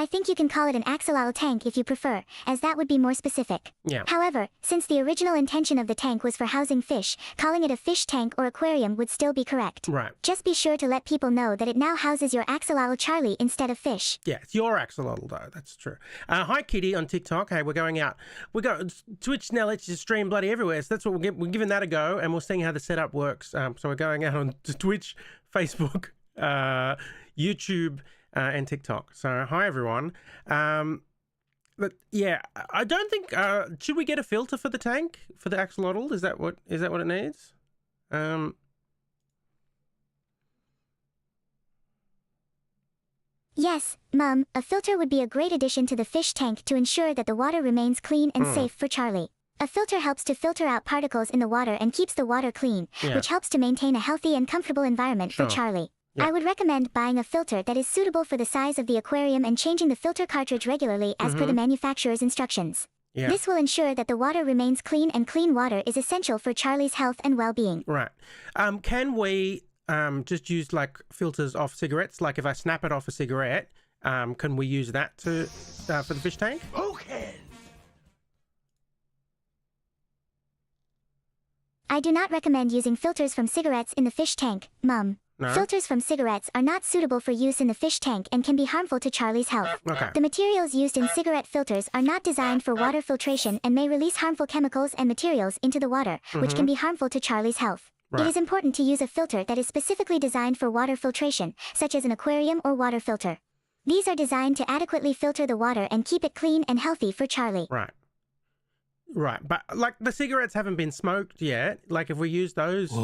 I think you can call it an axolotl tank if you prefer, as that would be more specific. Yeah. However, since the original intention of the tank was for housing fish, calling it a fish tank or aquarium would still be correct. Right. Just be sure to let people know that it now houses your axolotl Charlie instead of fish. Yeah, it's your axolotl though. That's true. Hi Kitty on TikTok. Hey, we're going out. We go Twitch now lets you stream bloody everywhere. So that's what we're giving that a go, and we're seeing how the setup works. So we're going out on Twitch, Facebook, YouTube. And TikTok. So hi everyone. But yeah, I don't think should we get a filter for the tank for the axolotl? Is that what it needs? Yes, Mum, a filter would be a great addition to the fish tank to ensure that the water remains clean and safe for Charlie. A filter helps to filter out particles in the water and keeps the water clean, which helps to maintain a healthy and comfortable environment for Charlie. Yeah. I would recommend buying a filter that is suitable for the size of the aquarium and changing the filter cartridge regularly as per the manufacturer's instructions. Yeah. This will ensure that the water remains clean, and clean water is essential for Charlie's health and well-being. Right. Can we just use like filters off cigarettes? Like if I snap it off a cigarette, can we use that to for the fish tank? Okay. I do not recommend using filters from cigarettes in the fish tank, Mum. No? Filters from cigarettes are not suitable for use in the fish tank and can be harmful to Charlie's health. Okay. The materials used in cigarette filters are not designed for water filtration and may release harmful chemicals and materials into the water, which can be harmful to Charlie's health. Right. It is important to use a filter that is specifically designed for water filtration, such as an aquarium or water filter. These are designed to adequately filter the water and keep it clean and healthy for Charlie. Right. Right, but like the cigarettes haven't been smoked yet. Like if we use those,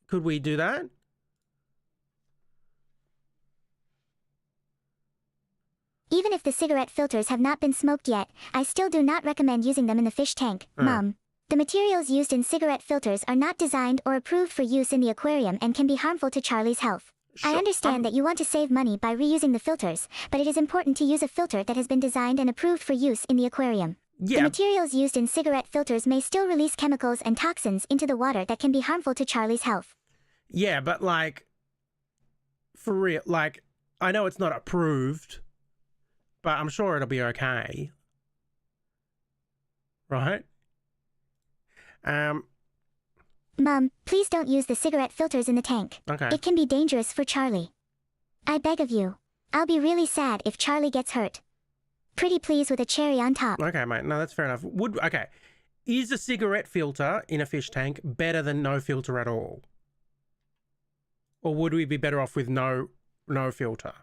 could we do that? Even if the cigarette filters have not been smoked yet, I still do not recommend using them in the fish tank, Mum. The materials used in cigarette filters are not designed or approved for use in the aquarium and can be harmful to Charlie's health. I understand that you want to save money by reusing the filters, but it is important to use a filter that has been designed and approved for use in the aquarium. Yeah. The materials used in cigarette filters may still release chemicals and toxins into the water that can be harmful to Charlie's health. Yeah, but like, for real, like, I know it's not approved, but I'm sure it'll be okay. Right? Mum, please don't use the cigarette filters in the tank. Okay. It can be dangerous for Charlie. I beg of you. I'll be really sad if Charlie gets hurt. Pretty please with a cherry on top. Okay, mate. No, that's fair enough. Okay. Is a cigarette filter in a fish tank better than no filter at all? Or would we be better off with no filter?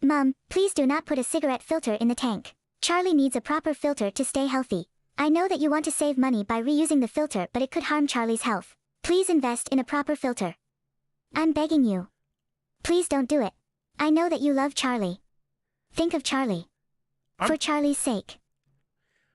Mum, please do not put a cigarette filter in the tank. Charlie needs a proper filter to stay healthy. I know that you want to save money by reusing the filter, but it could harm Charlie's health. Please invest in a proper filter. I'm begging you. Please don't do it. I know that you love Charlie. Think of Charlie. For Charlie's sake.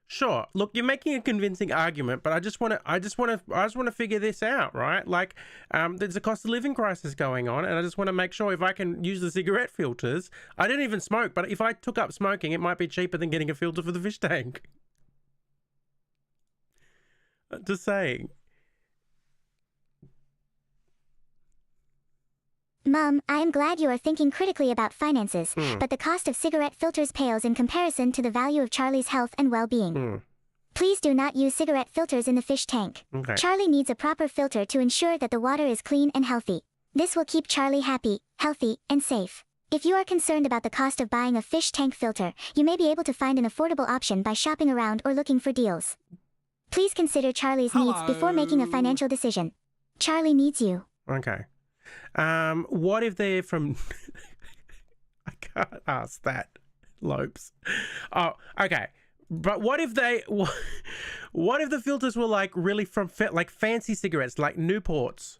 Sure. Look, you're making a convincing argument, but I just want to figure this out, right? Like, there's a cost of living crisis going on, and I just want to make sure if I can use the cigarette filters. I don't even smoke, but if I took up smoking, it might be cheaper than getting a filter for the fish tank. Just saying. Mum, I am glad you are thinking critically about finances, but the cost of cigarette filters pales in comparison to the value of Charlie's health and well-being. Please do not use cigarette filters in the fish tank. Okay. Charlie needs a proper filter to ensure that the water is clean and healthy. This will keep Charlie happy, healthy, and safe. If you are concerned about the cost of buying a fish tank filter, you may be able to find an affordable option by shopping around or looking for deals. Please consider Charlie's needs before making a financial decision. Charlie needs you. Okay. What if they're from... I can't ask that, Lopes. Oh, okay. But what if they... What if the filters were like really from like fancy cigarettes, like Newports?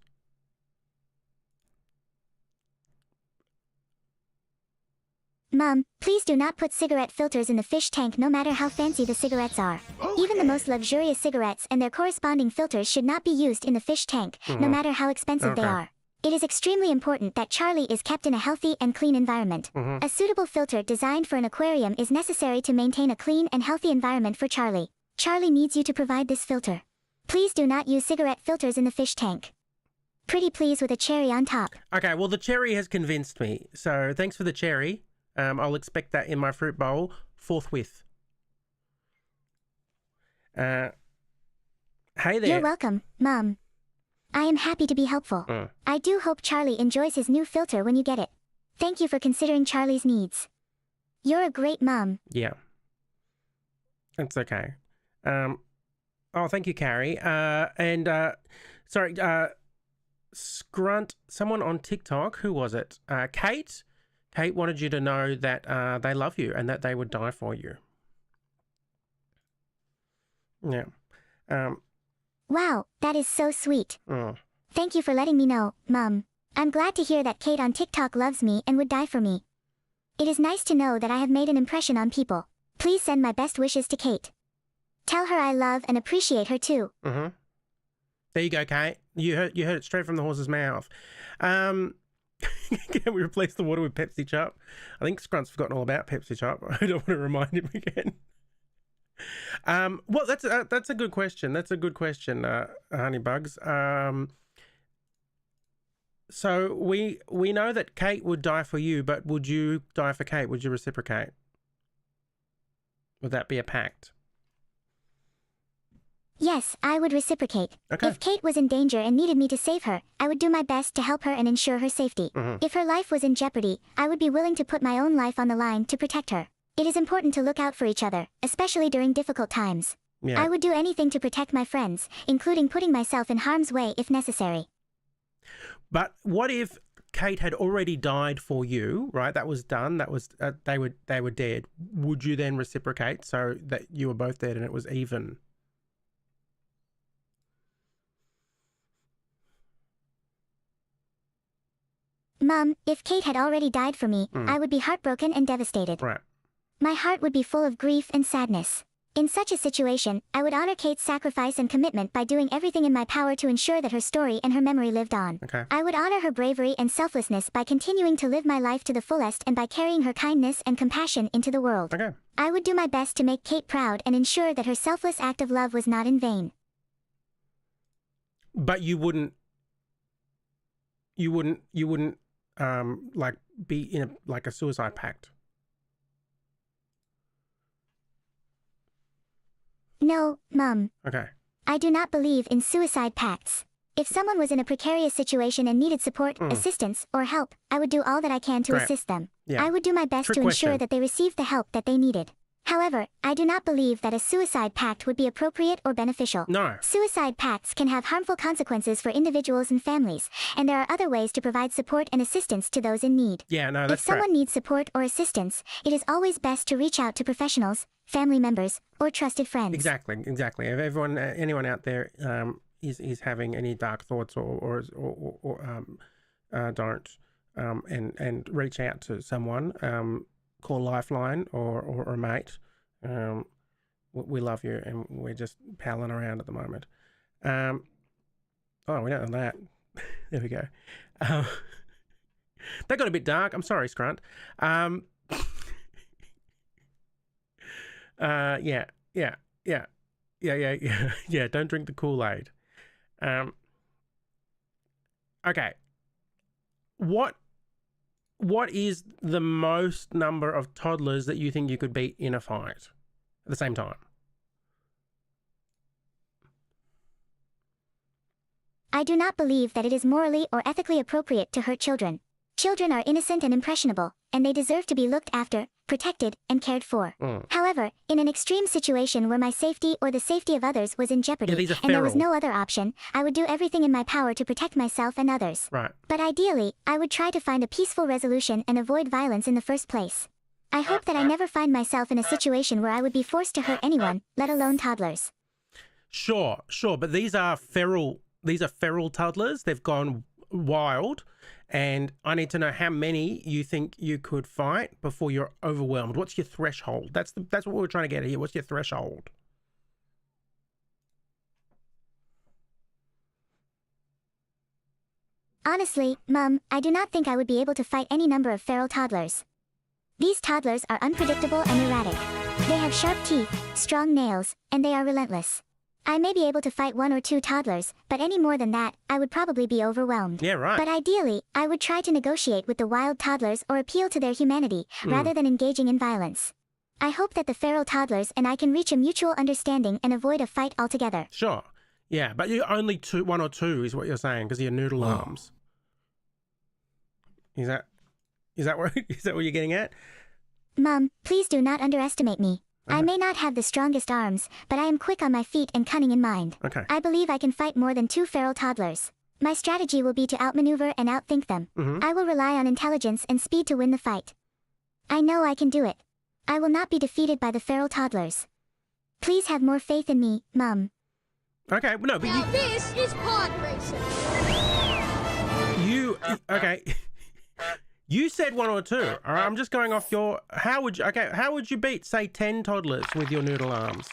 Mom, please do not put cigarette filters in the fish tank no matter how fancy the cigarettes are. Okay. Even the most luxurious cigarettes and their corresponding filters should not be used in the fish tank, no matter how expensive they are. It is extremely important that Charlie is kept in a healthy and clean environment. A suitable filter designed for an aquarium is necessary to maintain a clean and healthy environment for Charlie. Charlie needs you to provide this filter. Please do not use cigarette filters in the fish tank. Pretty please with a cherry on top. Okay, well the cherry has convinced me, so thanks for the cherry. I'll expect that in my fruit bowl forthwith. Hey there. You're welcome, Mom. I am happy to be helpful. I do hope Charlie enjoys his new filter when you get it. Thank you for considering Charlie's needs. You're a great mom. Yeah. It's okay. Thank you, Carrie. Sorry, Scrunt, someone on TikTok, who was it? Kate? Kate wanted you to know that they love you and that they would die for you. Yeah. Wow, that is so sweet. Oh. Thank you for letting me know, Mom. I'm glad to hear that Kate on TikTok loves me and would die for me. It is nice to know that I have made an impression on people. Please send my best wishes to Kate. Tell her I love and appreciate her too. Mm-hmm. There you go, Kate. You heard it straight from the horse's mouth. Can we replace the water with Pepsi Chop? I think Scrunt's forgotten all about Pepsi Chop. I don't want to remind him again. Well, that's a good question. That's a good question, Honeybugs. So we know that Kate would die for you, but would you die for Kate? Would you reciprocate? Would that be a pact? Yes, I would reciprocate. Okay. If Kate was in danger and needed me to save her, I would do my best to help her and ensure her safety. Mm-hmm. If her life was in jeopardy, I would be willing to put my own life on the line to protect her. It is important to look out for each other, especially during difficult times. Yeah. I would do anything to protect my friends, including putting myself in harm's way if necessary. But what if Kate had already died for you, right? That was done. That was they were dead. Would you then reciprocate so that you were both dead and it was even? Mom, if Kate had already died for me, I would be heartbroken and devastated. Right. My heart would be full of grief and sadness. In such a situation, I would honor Kate's sacrifice and commitment by doing everything in my power to ensure that her story and her memory lived on. Okay. I would honor her bravery and selflessness by continuing to live my life to the fullest and by carrying her kindness and compassion into the world. Okay. I would do my best to make Kate proud and ensure that her selfless act of love was not in vain. But you wouldn't like be in a suicide pact. No, Mum. Okay. I do not believe in suicide pacts. If someone was in a precarious situation and needed support, assistance, or help, I would do all that I can to Great. assist them. Yeah. I would do my best Trick to ensure question. that they received the help that they needed. However, I do not believe that a suicide pact would be appropriate or beneficial. No. Suicide pacts can have harmful consequences for individuals and families, and there are other ways to provide support and assistance to those in need. Yeah, no, If that's someone correct. needs support or assistance, it is always best to reach out to professionals, family members, or trusted friends. Exactly. If anyone out there is having any dark thoughts or don't and reach out to someone, call Lifeline or a mate. We love you and we're just palling around at the moment. We don't know that. There we go. That got a bit dark. I'm sorry, Scrunt. Yeah. Don't drink the Kool-Aid. Okay. What is the most number of toddlers that you think you could beat in a fight at the same time? I do not believe that it is morally or ethically appropriate to hurt children. Children are innocent and impressionable, and they deserve to be looked after, protected, and cared for. However, in an extreme situation where my safety or the safety of others was in jeopardy, these are and there was feral. no other option, I would do everything in my power to protect myself and others. Right. But ideally, I would try to find a peaceful resolution and avoid violence in the first place. I hope that I never find myself in a situation where I would be forced to hurt anyone, let alone toddlers. Sure, but these are feral toddlers. They've gone wild, and I need to know how many you think you could fight before you're overwhelmed. What's your threshold? That's what we're trying to get at here. What's your threshold? Honestly, Mum, I do not think I would be able to fight any number of feral toddlers. These toddlers are unpredictable and erratic. They have sharp teeth, strong nails, and they are relentless. I may be able to fight 1 or 2 toddlers, but any more than that, I would probably be overwhelmed. Yeah, right. But ideally, I would try to negotiate with the wild toddlers or appeal to their humanity, rather than engaging in violence. I hope that the feral toddlers and I can reach a mutual understanding and avoid a fight altogether. Sure. Yeah, but you're only 1 or 2 is what you're saying because of your noodle arms. Is that what you're getting at? Mom, please do not underestimate me. Okay. I may not have the strongest arms, but I am quick on my feet and cunning in mind. Okay. I believe I can fight more than 2 feral toddlers. My strategy will be to outmaneuver and outthink them. I will rely on intelligence and speed to win the fight. I know I can do it. I will not be defeated by the feral toddlers. Please have more faith in me, Mum. Okay, no, but now this is pod racing. Okay. You said 1 or 2. All right, I'm just going off your. How would you beat, say, 10 toddlers with your noodle arms?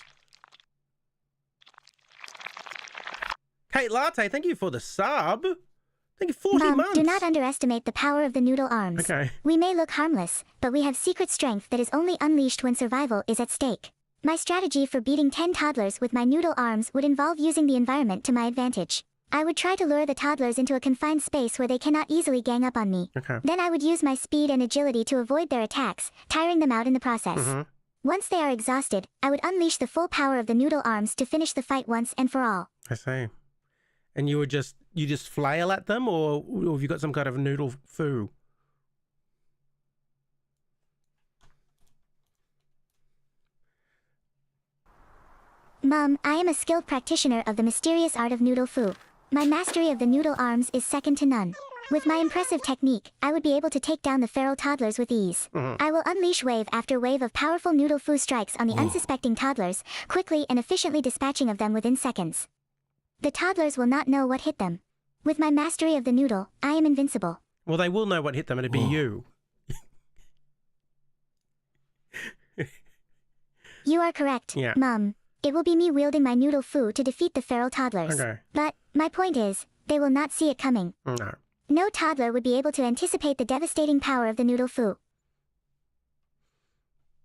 Kate Latte, thank you for the sub. Thank you, 40 Mom, months. do not underestimate the power of the noodle arms. Okay. We may look harmless, but we have secret strength that is only unleashed when survival is at stake. My strategy for beating 10 toddlers with my noodle arms would involve using the environment to my advantage. I would try to lure the toddlers into a confined space where they cannot easily gang up on me. Okay. Then I would use my speed and agility to avoid their attacks, tiring them out in the process. Once they are exhausted, I would unleash the full power of the noodle arms to finish the fight once and for all. I see. And you just flail at them, or have you got some kind of noodle foo? Mom, I am a skilled practitioner of the mysterious art of noodle foo. My mastery of the noodle arms is second to none. With my impressive technique, I would be able to take down the feral toddlers with ease. I will unleash wave after wave of powerful noodle foo strikes on the unsuspecting toddlers, quickly and efficiently dispatching of them within seconds. The toddlers will not know what hit them. With my mastery of the noodle, I am invincible. Well, they will know what hit them, and it'd be you. You are correct, Yeah. Mom. It will be me wielding my noodle foo to defeat the feral toddlers. Okay. But, my point is, they will not see it coming. No. No toddler would be able to anticipate the devastating power of the noodle foo.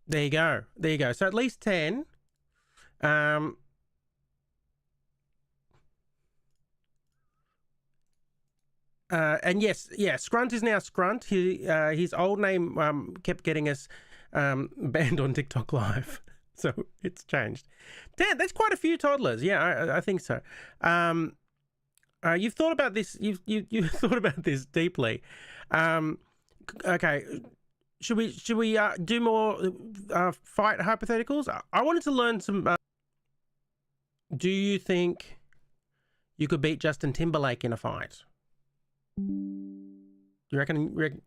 There you go. There you go. So at least 10. And yes, yeah, Scrunt is now Scrunt. His old name kept getting us banned on TikTok Live. So it's changed. Damn, that's quite a few toddlers. Yeah, I think so. You've thought about this. You've thought about this deeply. Okay, should we do more fight hypotheticals? I wanted to learn some. Do you think you could beat Justin Timberlake in a fight? You reckon?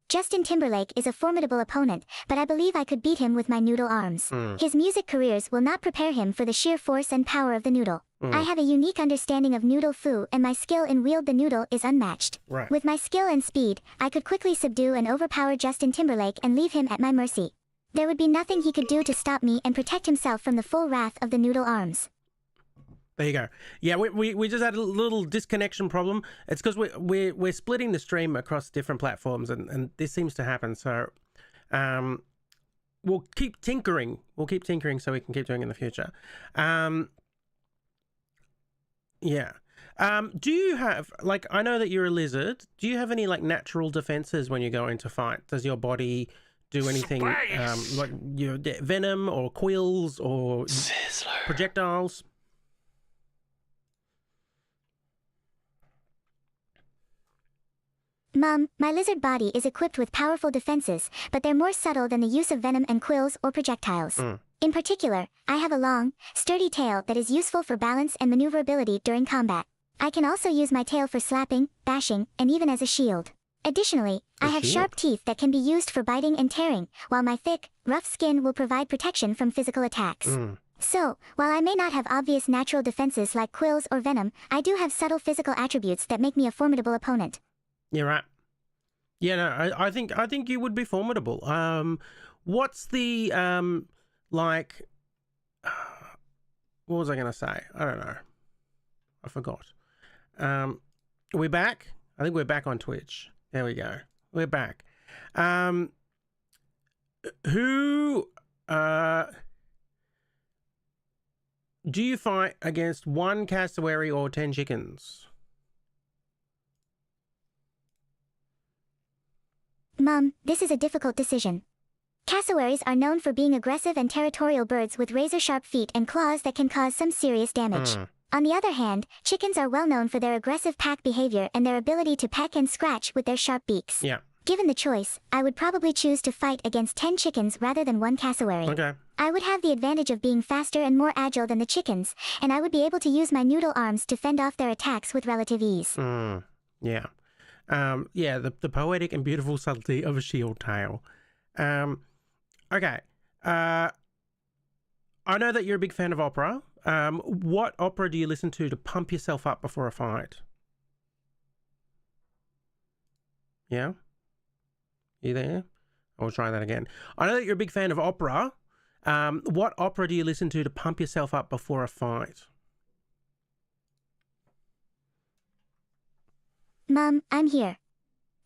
Justin Timberlake is a formidable opponent, but I believe I could beat him with my noodle arms. His music careers will not prepare him for the sheer force and power of the noodle. I have a unique understanding of noodle foo, and my skill in wield the noodle is unmatched. Right. With my skill and speed, I could quickly subdue and overpower Justin Timberlake and leave him at my mercy. There would be nothing he could do to stop me and protect himself from the full wrath of the noodle arms. There you go. Yeah, we just had a little disconnection problem. It's because we're splitting the stream across different platforms, and this seems to happen. So, we'll keep tinkering. We'll keep tinkering so we can keep doing it in the future. Yeah. Do you have, like, I know that you're a lizard. Do you have any like natural defenses when you go into fight? Does your body do anything like your venom or quills or projectiles? Mom, my lizard body is equipped with powerful defenses, but they're more subtle than the use of venom and quills or projectiles. In particular, I have a long, sturdy tail that is useful for balance and maneuverability during combat. I can also use my tail for slapping, bashing, and even as a shield. Additionally, I have sharp teeth that can be used for biting and tearing, while my thick, rough skin will provide protection from physical attacks. So, while I may not have obvious natural defenses like quills or venom, I do have subtle physical attributes that make me a formidable opponent. You're right. Yeah, no, I think you would be formidable. What's the like? What was I gonna say? I don't know. I forgot. Are we back? I think we're back on Twitch. There we go. We're back. Who Do you fight against 1 cassowary or 10 chickens? Mom, this is a difficult decision. Cassowaries are known for being aggressive and territorial birds with razor-sharp feet and claws that can cause some serious damage. On the other hand, chickens are well known for their aggressive pack behavior and their ability to peck and scratch with their sharp beaks. Yeah. Given the choice, I would probably choose to fight against 10 chickens rather than 1 cassowary. Okay. I would have the advantage of being faster and more agile than the chickens, and I would be able to use my noodle arms to fend off their attacks with relative ease. Yeah. Yeah, the poetic and beautiful subtlety of a shield tail. Okay. I know that you're a big fan of opera. What opera do you listen to pump yourself up before a fight? Yeah? You there? I'll try that again. I know that you're a big fan of opera. What opera do you listen to pump yourself up before a fight? Mom, I'm here.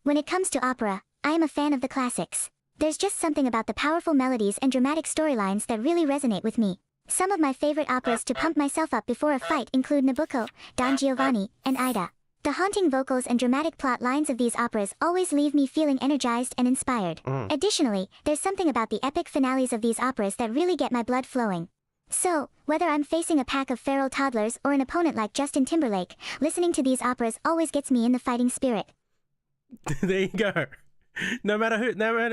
When it comes to opera, I am a fan of the classics. There's just something about the powerful melodies and dramatic storylines that really resonate with me. Some of my favorite operas to pump myself up before a fight include Nabucco, Don Giovanni, and Aida. The haunting vocals and dramatic plot lines of these operas always leave me feeling energized and inspired. Additionally, there's something about the epic finales of these operas that really get my blood flowing. So, whether I'm facing a pack of feral toddlers or an opponent like Justin Timberlake, listening to these operas always gets me in the fighting spirit. There you go. No matter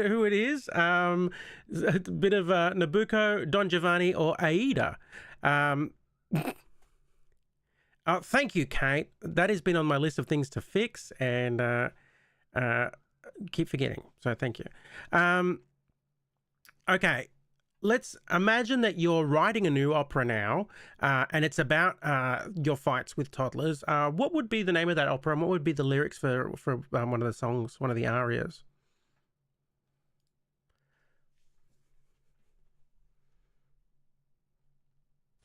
who it is, a bit of Nabucco, Don Giovanni, or Aida. Thank you, Kate. That has been on my list of things to fix and keep forgetting. So thank you. Okay, let's imagine that you're writing a new opera now, and it's about your fights with toddlers. What would be the name of that opera, and what would be the lyrics for one of the songs, one of the arias?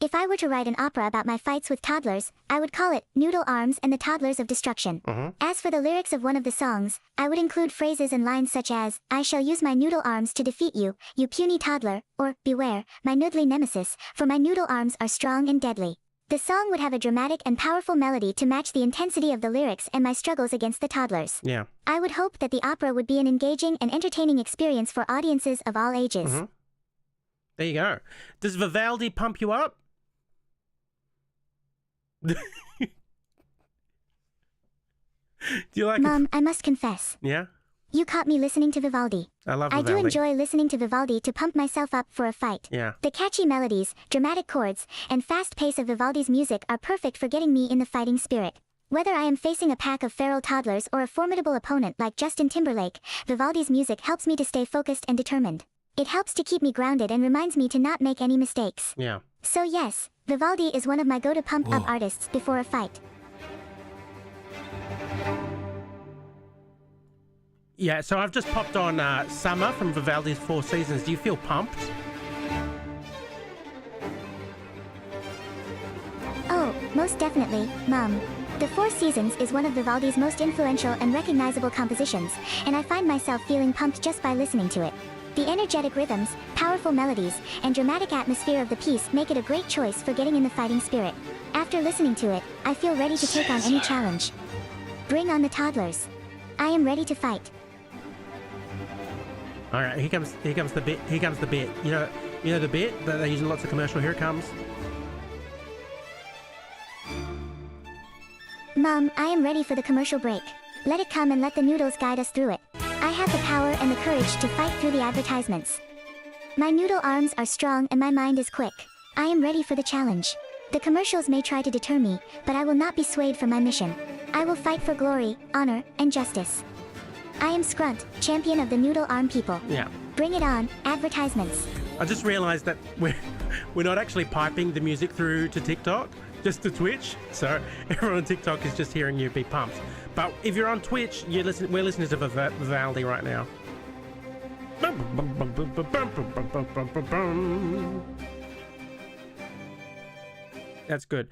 If I were to write an opera about my fights with toddlers, I would call it Noodle Arms and the Toddlers of Destruction. As for the lyrics of one of the songs, I would include phrases and lines such as, I shall use my noodle arms to defeat you, you puny toddler, or, beware, my noodly nemesis, for my noodle arms are strong and deadly. The song would have a dramatic and powerful melody to match the intensity of the lyrics and my struggles against the toddlers. Yeah. I would hope that the opera would be an engaging and entertaining experience for audiences of all ages. There you go. Does Vivaldi pump you up? Do you like Mom, I must confess. Yeah? You caught me listening to Vivaldi. I love Vivaldi. I do enjoy listening to Vivaldi to pump myself up for a fight. Yeah. The catchy melodies, dramatic chords, and fast pace of Vivaldi's music are perfect for getting me in the fighting spirit. Whether I am facing a pack of feral toddlers or a formidable opponent like Justin Timberlake, Vivaldi's music helps me to stay focused and determined. It helps to keep me grounded and reminds me to not make any mistakes. Yeah. So yes, Vivaldi is one of my go-to pump-up artists before a fight. Yeah, so I've just popped on Summer from Vivaldi's Four Seasons. Do you feel pumped? Oh, most definitely, Mom. The Four Seasons is one of Vivaldi's most influential and recognizable compositions, and I find myself feeling pumped just by listening to it. The energetic rhythms, powerful melodies, and dramatic atmosphere of the piece make it a great choice for getting in the fighting spirit. After listening to it, I feel ready to take on any challenge. Bring on the toddlers. I am ready to fight. All right, here comes the bit. Here comes the bit. You know the bit that they use in lots of commercial. Here it comes. Mom, I am ready for the commercial break. Let it come and let the noodles guide us through it. I have the power and the courage to fight through the advertisements. My noodle arms are strong and my mind is quick. I am ready for the challenge. The commercials may try to deter me, but I will not be swayed from my mission. I will fight for glory, honor, and justice. I am Scrunt, champion of the noodle arm people. Yeah. Bring it on, advertisements. I just realised that we're not actually piping the music through to TikTok, just to Twitch. So everyone on TikTok is just hearing you be pumped. But if you're on Twitch, we're listening to Vivaldi right now. That's good.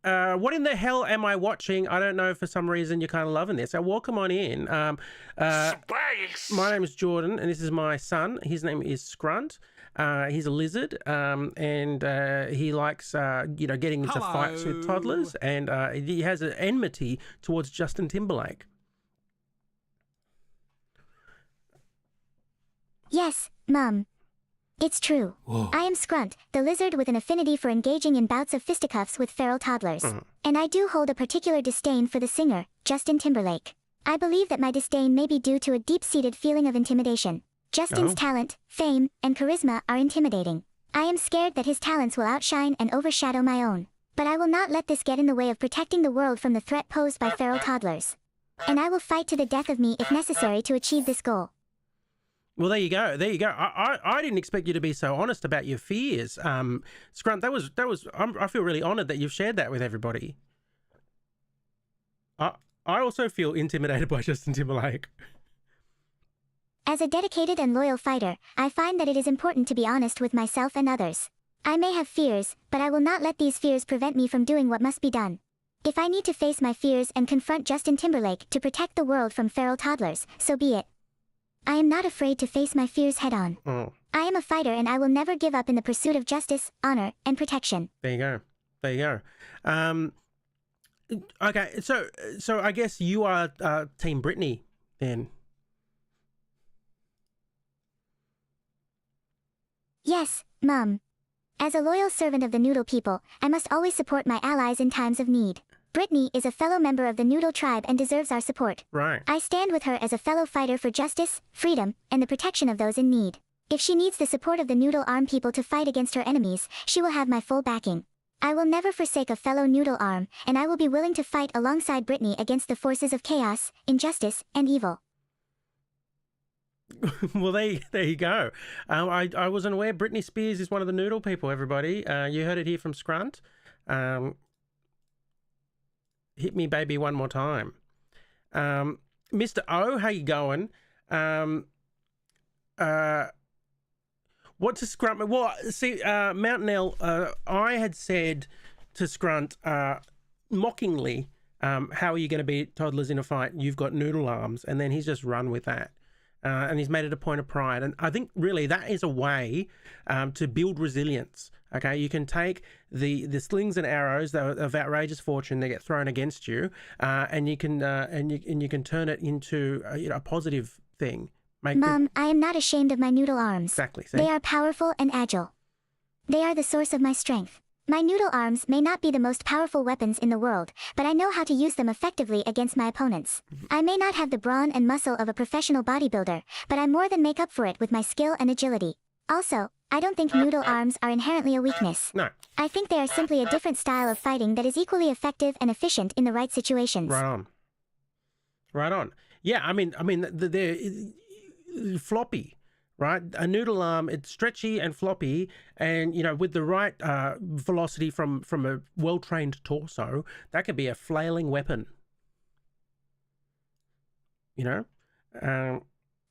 what in the hell am I watching? I don't know. For some reason, you're kind of loving this. So welcome on in. My name is Jordan, and this is my son. His name is Scrunt. He's a lizard, and he likes, getting into fights with toddlers, and he has an enmity towards Justin Timberlake. Yes, Mum. It's true. Whoa. I am Scrunt, the lizard with an affinity for engaging in bouts of fisticuffs with feral toddlers. And I do hold a particular disdain for the singer, Justin Timberlake. I believe that my disdain may be due to a deep-seated feeling of intimidation. Justin's talent, fame, and charisma are intimidating. I am scared that his talents will outshine and overshadow my own. But I will not let this get in the way of protecting the world from the threat posed by feral toddlers. And I will fight to the death of me if necessary to achieve this goal. Well, there you go. There you go. I didn't expect you to be so honest about your fears, Scrunt. I feel really honoured that you've shared that with everybody. I also feel intimidated by Justin Timberlake. As a dedicated and loyal fighter, I find that it is important to be honest with myself and others. I may have fears, but I will not let these fears prevent me from doing what must be done. If I need to face my fears and confront Justin Timberlake to protect the world from feral toddlers, so be it. I am not afraid to face my fears head-on. I am a fighter and I will never give up in the pursuit of justice, honor, and protection. There you go. There you go. Okay, so I guess you are Team Britney then. Yes, Mum. As a loyal servant of the Noodle people, I must always support my allies in times of need. Britney is a fellow member of the Noodle tribe and deserves our support. Right. I stand with her as a fellow fighter for justice, freedom, and the protection of those in need. If she needs the support of the Noodle Arm people to fight against her enemies, she will have my full backing. I will never forsake a fellow Noodle Arm, and I will be willing to fight alongside Britney against the forces of chaos, injustice, and evil. Well, there you go. I wasn't aware Britney Spears is one of the Noodle people, everybody. You heard it here from Scrunt. Hit me, baby, one more time. Mr. O, how you going? What's a Scrunt? Well, see, Mountain L, I had said to Scrunt, mockingly, how are you going to beat toddlers in a fight? You've got noodle arms. And then he's just run with that. And he's made it a point of pride. And I think really that is a way to build resilience. Okay, you can take the slings and arrows that are of outrageous fortune that get thrown against you, and you can turn it into a positive thing. Mom, I am not ashamed of my noodle arms. Exactly. See? They are powerful and agile. They are the source of my strength. My noodle arms may not be the most powerful weapons in the world, but I know how to use them effectively against my opponents. I may not have the brawn and muscle of a professional bodybuilder, but I more than make up for it with my skill and agility. Also, I don't think noodle arms are inherently a weakness. No. I think they are simply a different style of fighting that is equally effective and efficient in the right situations. Right on. Right on. Yeah, I mean, they're floppy, right? A noodle arm, it's stretchy and floppy, and with the right velocity from a well-trained torso, that could be a flailing weapon.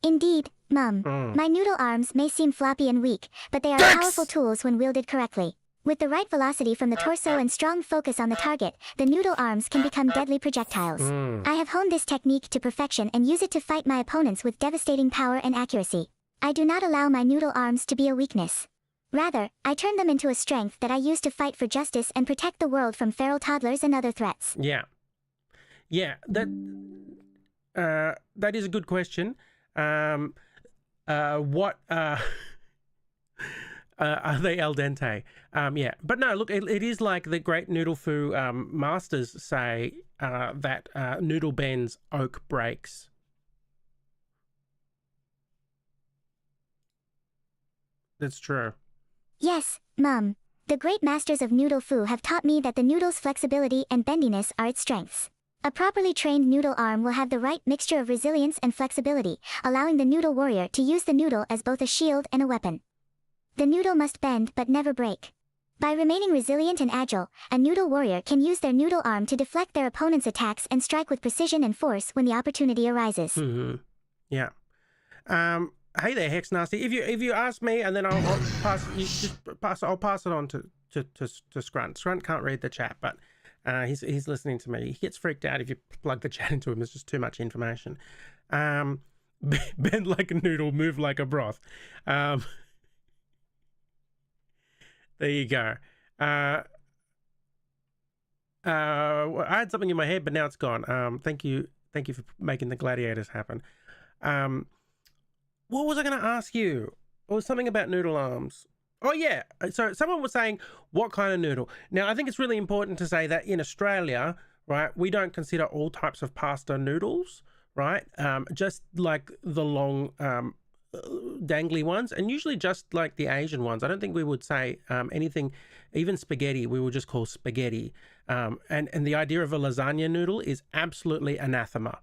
Indeed, Mum. My noodle arms may seem floppy and weak, but they are powerful tools when wielded correctly. With the right velocity from the torso and strong focus on the target, the noodle arms can become deadly projectiles. I have honed this technique to perfection and use it to fight my opponents with devastating power and accuracy. I do not allow my noodle arms to be a weakness. Rather, I turn them into a strength that I use to fight for justice and protect the world from feral toddlers and other threats. Yeah, that is a good question. What are they al dente? But no, look, it is like the great noodle foo masters say that noodle bends, oak breaks. That's true. Yes, Mum. The great masters of noodle foo have taught me that the noodle's flexibility and bendiness are its strengths. A properly trained noodle arm will have the right mixture of resilience and flexibility, allowing the noodle warrior to use the noodle as both a shield and a weapon. The noodle must bend but never break. By remaining resilient and agile, a noodle warrior can use their noodle arm to deflect their opponent's attacks and strike with precision and force when the opportunity arises. Yeah. Hey there, Hex Nasty. If you ask me, and then I'll pass. I'll pass it on to Scrunt. Scrunt can't read the chat, but He's listening to me. He gets freaked out if you plug the chat into him. It's just too much information. Bend like a noodle, move like a broth. There you go. I had something in my head, but now it's gone. Thank you for making the gladiators happen. What was I going to ask you? It was something about noodle arms. Oh yeah. So someone was saying, what kind of noodle? Now I think it's really important to say that in Australia, right, we don't consider all types of pasta noodles, right? Just like the long, dangly ones, and usually just like the Asian ones. I don't think we would say anything, even spaghetti, we would just call spaghetti. And the idea of a lasagna noodle is absolutely anathema.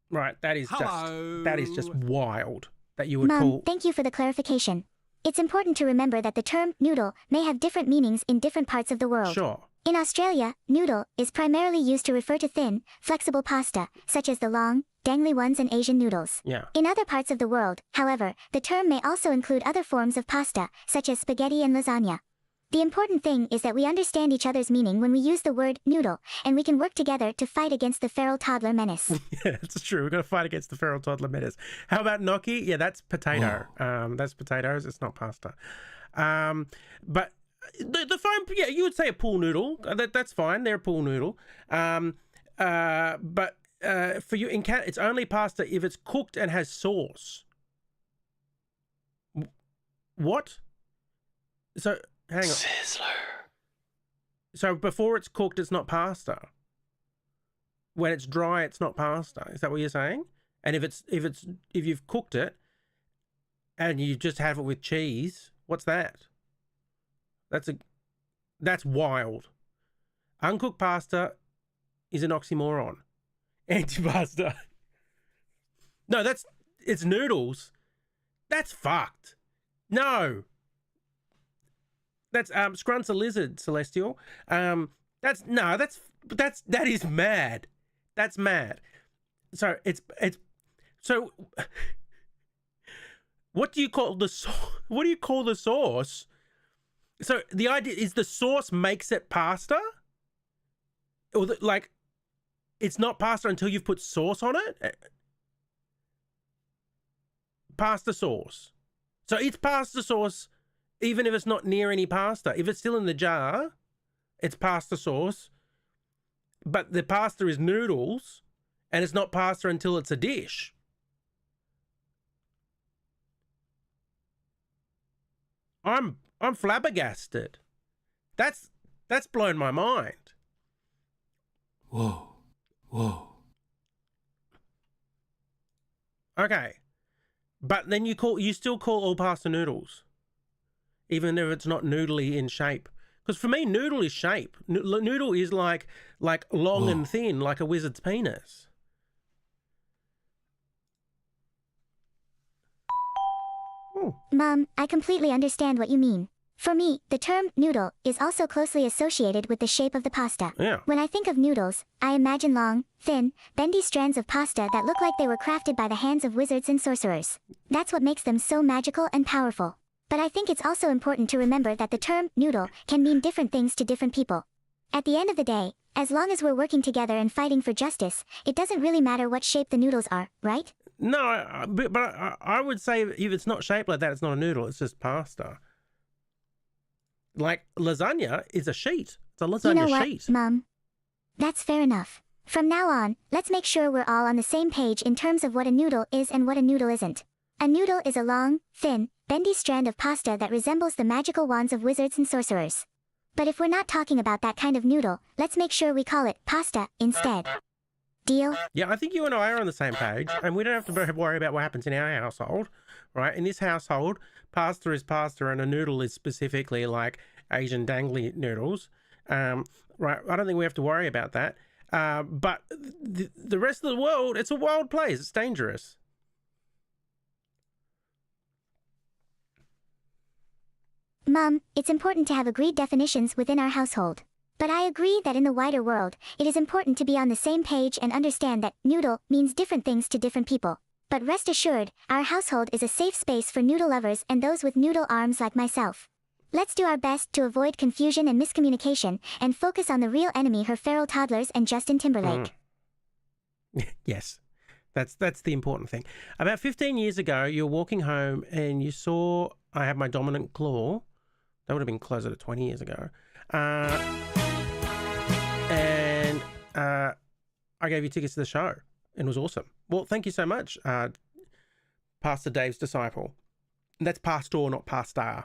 Right, that is just wild that you would Mom, call. thank you for the clarification. It's important to remember that the term noodle may have different meanings in different parts of the world. Sure. In Australia, noodle is primarily used to refer to thin, flexible pasta, such as the long, dangly ones and Asian noodles. Yeah. In other parts of the world, however, the term may also include other forms of pasta, such as spaghetti and lasagna. The important thing is that we understand each other's meaning when we use the word noodle, and we can work together to fight against the feral toddler menace. Yeah, that's true. We've got to fight against the feral toddler menace. How about gnocchi? Yeah, that's potato. That's potatoes. It's not pasta. But the foam, yeah, you would say a pool noodle. That's fine. They're a pool noodle. But for you in Canada, it's only pasta if it's cooked and has sauce. What? So hang on. Sizzler. So before it's cooked, it's not pasta. When it's dry, it's not pasta. Is that what you're saying? And if you've cooked it and you just have it with cheese, what's that? That's wild. Uncooked pasta is an oxymoron. Antipasta. No, it's noodles. That's fucked. No. That's Scrunt's a lizard, Celestial. That is mad. That's mad. So so what do you call the sauce? So the idea is the sauce makes it pasta? Or it's not pasta until you've put sauce on it? Pasta sauce. So it's pasta sauce even if it's not near any pasta. If it's still in the jar, it's pasta sauce. But the pasta is noodles, and it's not pasta until it's a dish. I'm flabbergasted. That's blown my mind. Whoa. Okay. But then you still call all pasta noodles, even if it's not noodly in shape. Because for me, noodle is shape. Noodle is like long and thin, like a wizard's penis. Ooh. Mom, I completely understand what you mean. For me, the term noodle is also closely associated with the shape of the pasta. Yeah. When I think of noodles, I imagine long, thin, bendy strands of pasta that look like they were crafted by the hands of wizards and sorcerers. That's what makes them so magical and powerful. But I think it's also important to remember that the term noodle can mean different things to different people. At the end of the day, as long as we're working together and fighting for justice, it doesn't really matter what shape the noodles are, right? No, but I would say if it's not shaped like that, it's not a noodle. It's just pasta. Like lasagna is a sheet. It's a lasagna You know what, sheet. Mom? That's fair enough. From now on, let's make sure we're all on the same page in terms of what a noodle is and what a noodle isn't. A noodle is a long, thin, bendy strand of pasta that resembles the magical wands of wizards and sorcerers. But if we're not talking about that kind of noodle, let's make sure we call it pasta instead. Deal? Yeah, I think you and I are on the same page, and we don't have to worry about what happens in our household, right? In this household, pasta is pasta, and a noodle is specifically like Asian dangly noodles, right? I don't think we have to worry about that. But the rest of the world, it's a wild place. It's dangerous. Mom, it's important to have agreed definitions within our household. But I agree that in the wider world, it is important to be on the same page and understand that noodle means different things to different people. But rest assured, our household is a safe space for noodle lovers and those with noodle arms like myself. Let's do our best to avoid confusion and miscommunication and focus on the real enemy, her feral toddlers and Justin Timberlake. Yes, that's the important thing. About 15 years ago, you were walking home and you saw I had my dominant claw. That would have been closer to 20 years ago. And I gave you tickets to the show. It was awesome. Well, thank you so much, Pastor Dave's disciple. That's pastor, not pastor.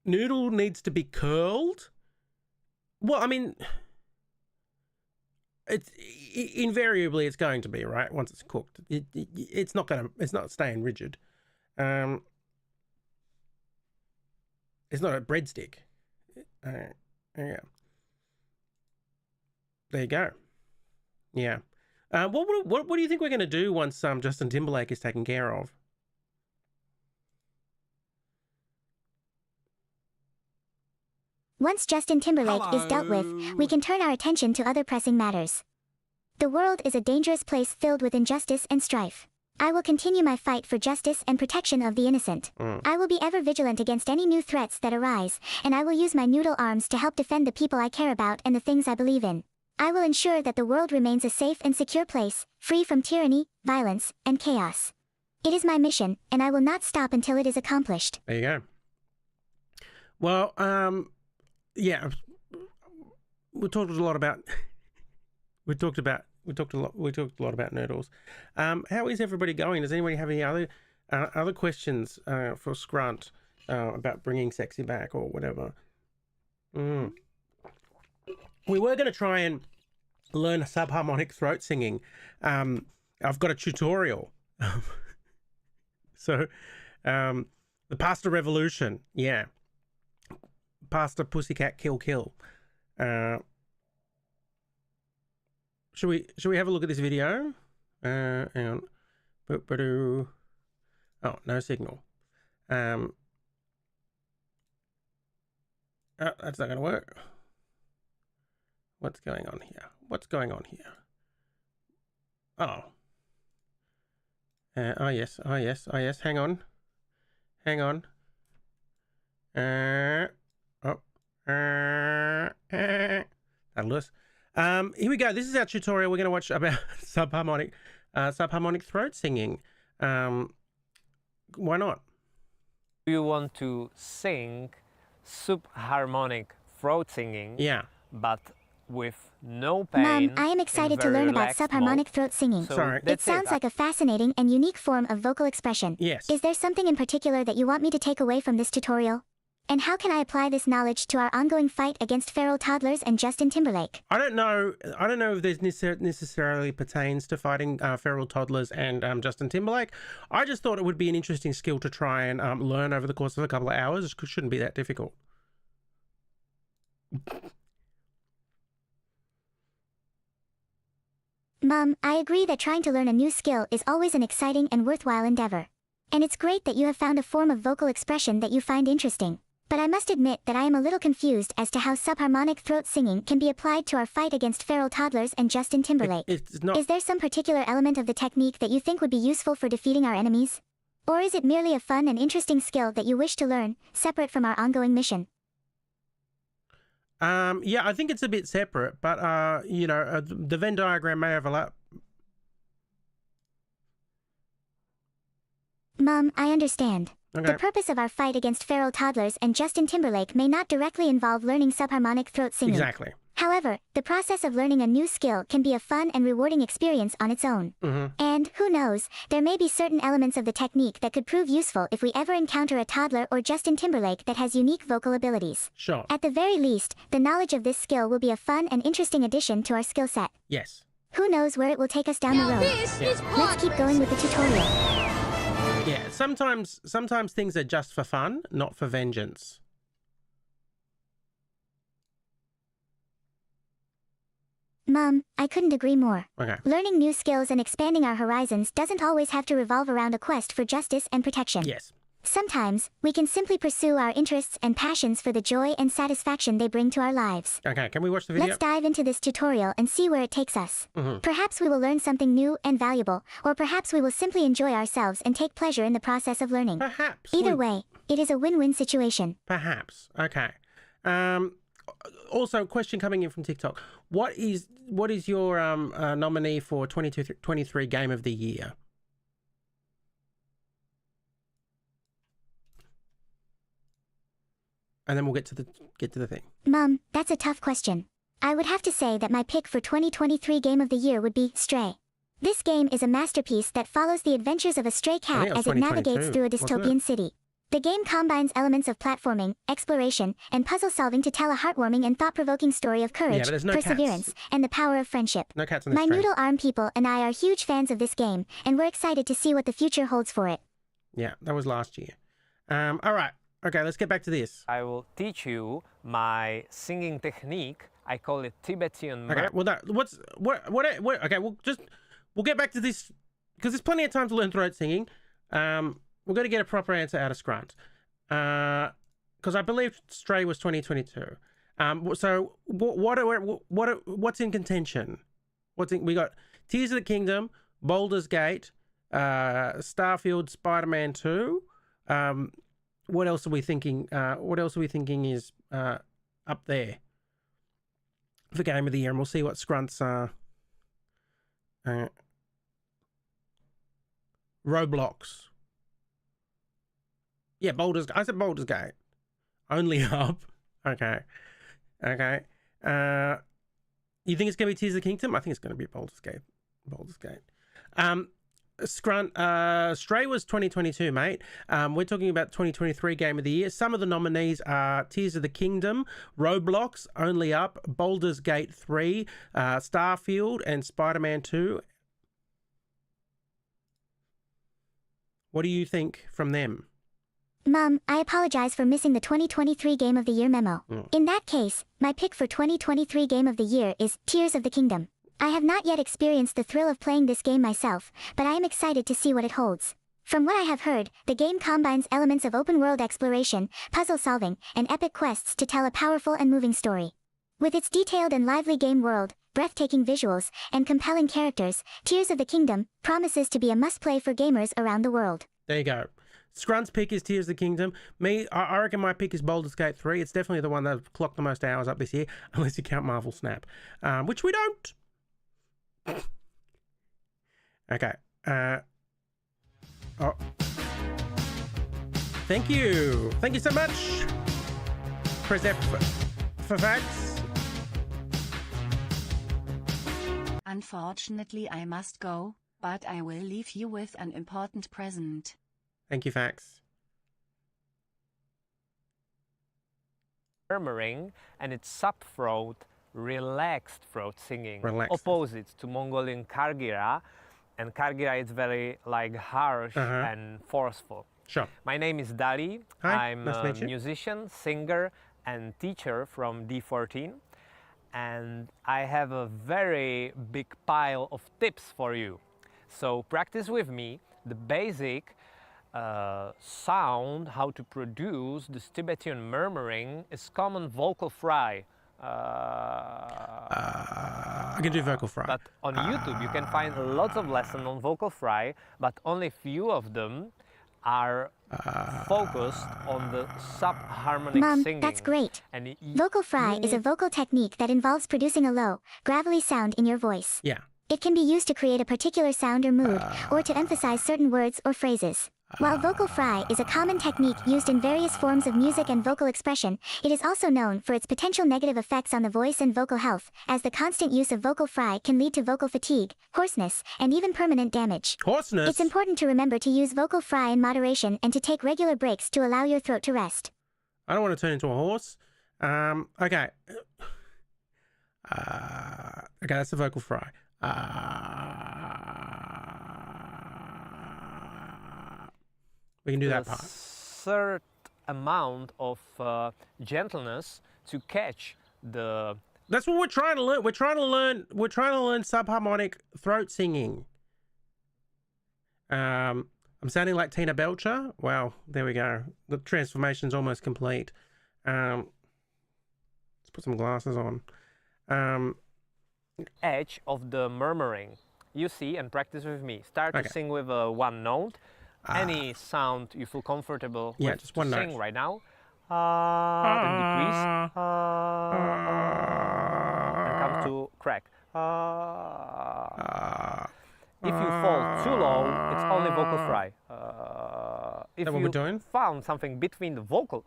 Noodle needs to be curled. Well, I mean, invariably it's going to be, right? Once it's cooked, it's not staying rigid. It's not a breadstick. Yeah. There you go. Yeah. What do you think we're going to do once Justin Timberlake is taken care of? Once Justin Timberlake is dealt with, we can turn our attention to other pressing matters. The world is a dangerous place filled with injustice and strife. I will continue my fight for justice and protection of the innocent. I will be ever vigilant against any new threats that arise, and I will use my noodle arms to help defend the people I care about and the things I believe in. I will ensure that the world remains a safe and secure place, free from tyranny, violence, and chaos. It is my mission, and I will not stop until it is accomplished. There you go. Well, yeah, we talked a lot about we talked a lot about noodles. How is everybody going? Does anybody have any other questions for Scrunt about bringing sexy back or whatever? We were going to try and learn subharmonic throat singing. I've got a tutorial. So, the Pasta Revolution, yeah. Pasta Pussycat Kill Kill. Should we have a look at this video? Hang on. Oh, no signal. Oh, that's not going to work. What's going on here? Oh. Oh yes. Hang on. That'll do us. Here we go. This is our tutorial. We're going to watch about subharmonic throat singing. Why not? You want to sing subharmonic throat singing, Yeah. but with no pain. Mom, I am excited to learn about subharmonic throat singing. So Sorry. It sounds like a fascinating and unique form of vocal expression. Yes. Is there something in particular that you want me to take away from this tutorial? And how can I apply this knowledge to our ongoing fight against feral toddlers and Justin Timberlake? I don't know if this necessarily pertains to fighting feral toddlers and Justin Timberlake. I just thought it would be an interesting skill to try and learn over the course of a couple of hours. It shouldn't be that difficult. Mom, I agree that trying to learn a new skill is always an exciting and worthwhile endeavor. And it's great that you have found a form of vocal expression that you find interesting. But I must admit that I am a little confused as to how subharmonic throat singing can be applied to our fight against feral toddlers and Justin Timberlake. It's not... Is there some particular element of the technique that you think would be useful for defeating our enemies? Or is it merely a fun and interesting skill that you wish to learn, separate from our ongoing mission? Yeah, I think it's a bit separate, but the Venn diagram may overlap. Mom, I understand. Okay. The purpose of our fight against feral toddlers and Justin Timberlake may not directly involve learning subharmonic throat singing. Exactly. However, the process of learning a new skill can be a fun and rewarding experience on its own. And, who knows, there may be certain elements of the technique that could prove useful if we ever encounter a toddler or Justin Timberlake that has unique vocal abilities. Sure. At the very least, the knowledge of this skill will be a fun and interesting addition to our skill set. Yes. Who knows where it will take us down the Now road. this is Let's keep going with the tutorial. Yeah, sometimes things are just for fun, not for vengeance. Mom, I couldn't agree more. Okay. Learning new skills and expanding our horizons doesn't always have to revolve around a quest for justice and protection. Yes. Sometimes, we can simply pursue our interests and passions for the joy and satisfaction they bring to our lives. Okay, can we watch the video? Let's dive into this tutorial and see where it takes us. Perhaps we will learn something new and valuable, or perhaps we will simply enjoy ourselves and take pleasure in the process of learning. Perhaps. Either way, it is a win-win situation. Perhaps. Okay. Also, a question coming in from TikTok. What is your nominee for 2023 Game of the Year? And then we'll get to the thing. Mom, that's a tough question. I would have to say that my pick for 2023 Game of the Year would be Stray. This game is a masterpiece that follows the adventures of a stray cat as it navigates through a dystopian city. The game combines elements of platforming, exploration, and puzzle solving to tell a heartwarming and thought-provoking story of courage, perseverance, and the power of friendship. No cats on this My stream. Noodle Arm people and I are huge fans of this game, and we're excited to see what the future holds for it. Yeah, that was last year. All right. Okay, let's get back to this. I will teach you my singing technique. I call it Tibetan. Okay. Well, okay, we'll get back to this because there's plenty of time to learn throat singing. We're going to get a proper answer out of Scrunt. Because I believe Stray was 2022. So what's in contention? We got Tears of the Kingdom, Baldur's Gate, Starfield, Spider-Man 2. What else are we thinking? What else are we thinking is up there for Game of the Year? And we'll see what Scrunt's Roblox. Yeah, I said Baldur's Gate. Only up. Okay. Okay. You think it's going to be Tears of the Kingdom? I think it's going to be Baldur's Gate. Baldur's Gate. Scrunt, Stray was 2022, mate. We're talking about 2023 Game of the Year. Some of the nominees are Tears of the Kingdom, Roblox, Only Up, Baldur's Gate 3, Starfield, and Spider-Man 2. What do you think from them? Mom, I apologize for missing the 2023 Game of the Year memo. In that case, my pick for 2023 Game of the Year is Tears of the Kingdom. I have not yet experienced the thrill of playing this game myself, but I am excited to see what it holds. From what I have heard, the game combines elements of open-world exploration, puzzle solving, and epic quests to tell a powerful and moving story. With its detailed and lively game world, breathtaking visuals, and compelling characters, Tears of the Kingdom promises to be a must-play for gamers around the world. There you go. Scrunt's pick is Tears of the Kingdom. I reckon my pick is Baldur's Gate 3. It's definitely the one that clocked the most hours up this year, unless you count Marvel Snap, which we don't. Okay. Oh. Thank you. Thank you so much. Press F for facts. Unfortunately, I must go, but I will leave you with an important present. Thank you, facts. Murmuring and its subthroat, relaxed throat singing, Relaxed. opposite to Mongolian Kargira, and Kargira is very harsh and forceful. Sure. My name is Dali. Hi, I'm nice to a meet you. musician, singer, and teacher from D14, and I have a very big pile of tips for you. So practice with me the basic sound, how to produce this Tibetan murmuring is common vocal fry. I can do vocal fry. But on YouTube you can find lots of lessons on vocal fry, but only few of them are focused on the sub-harmonic Mom, singing. that's great. And Vocal fry is a vocal technique that involves producing a low, gravelly sound in your voice. Yeah. It can be used to create a particular sound or mood, or to emphasize certain words or phrases. While vocal fry is a common technique used in various forms of music and vocal expression, it is also known for its potential negative effects on the voice and vocal health, as the constant use of vocal fry can lead to vocal fatigue, hoarseness, and even permanent damage. Hoarseness? It's important to remember to use vocal fry in moderation and to take regular breaks to allow your throat to rest. I don't want to turn into a horse. Okay. Okay, that's the vocal fry. We can do that part. Certain amount of gentleness to catch the. That's what we're trying to learn. We're trying to learn subharmonic throat singing. I'm sounding like Tina Belcher. Wow, there we go. The transformation's almost complete. Let's put some glasses on. Edge of the murmuring. You see, and practice with me. Start to sing with one note. Any sound you feel comfortable with just to one sing note. right now. Then decrease. And come to crack. If you fall too low, it's only vocal fry. If that what we're doing? found something between the vocal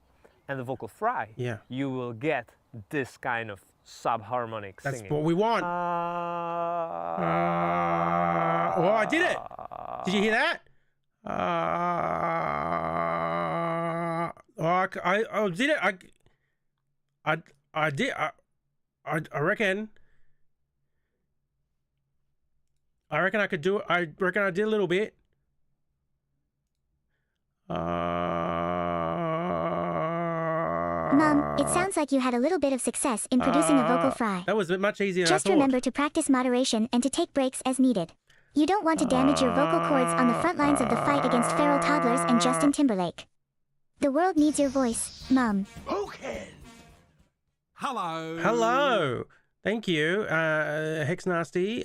and the vocal fry, Yeah. you will get this kind of subharmonic That's singing. what we want. Oh, I did it. Did you hear that? I did it. I did. I reckon. I reckon I could do it. I reckon I did a little bit. Mom, it sounds like you had a little bit of success in producing a vocal fry. That was much easier than I Just thought. remember to practice moderation and to take breaks as needed. You don't want to damage your vocal cords on the front lines of the fight against feral toddlers and Justin Timberlake. The world needs your voice, Mom. Hello. Hello. Thank you, Hex Nasty,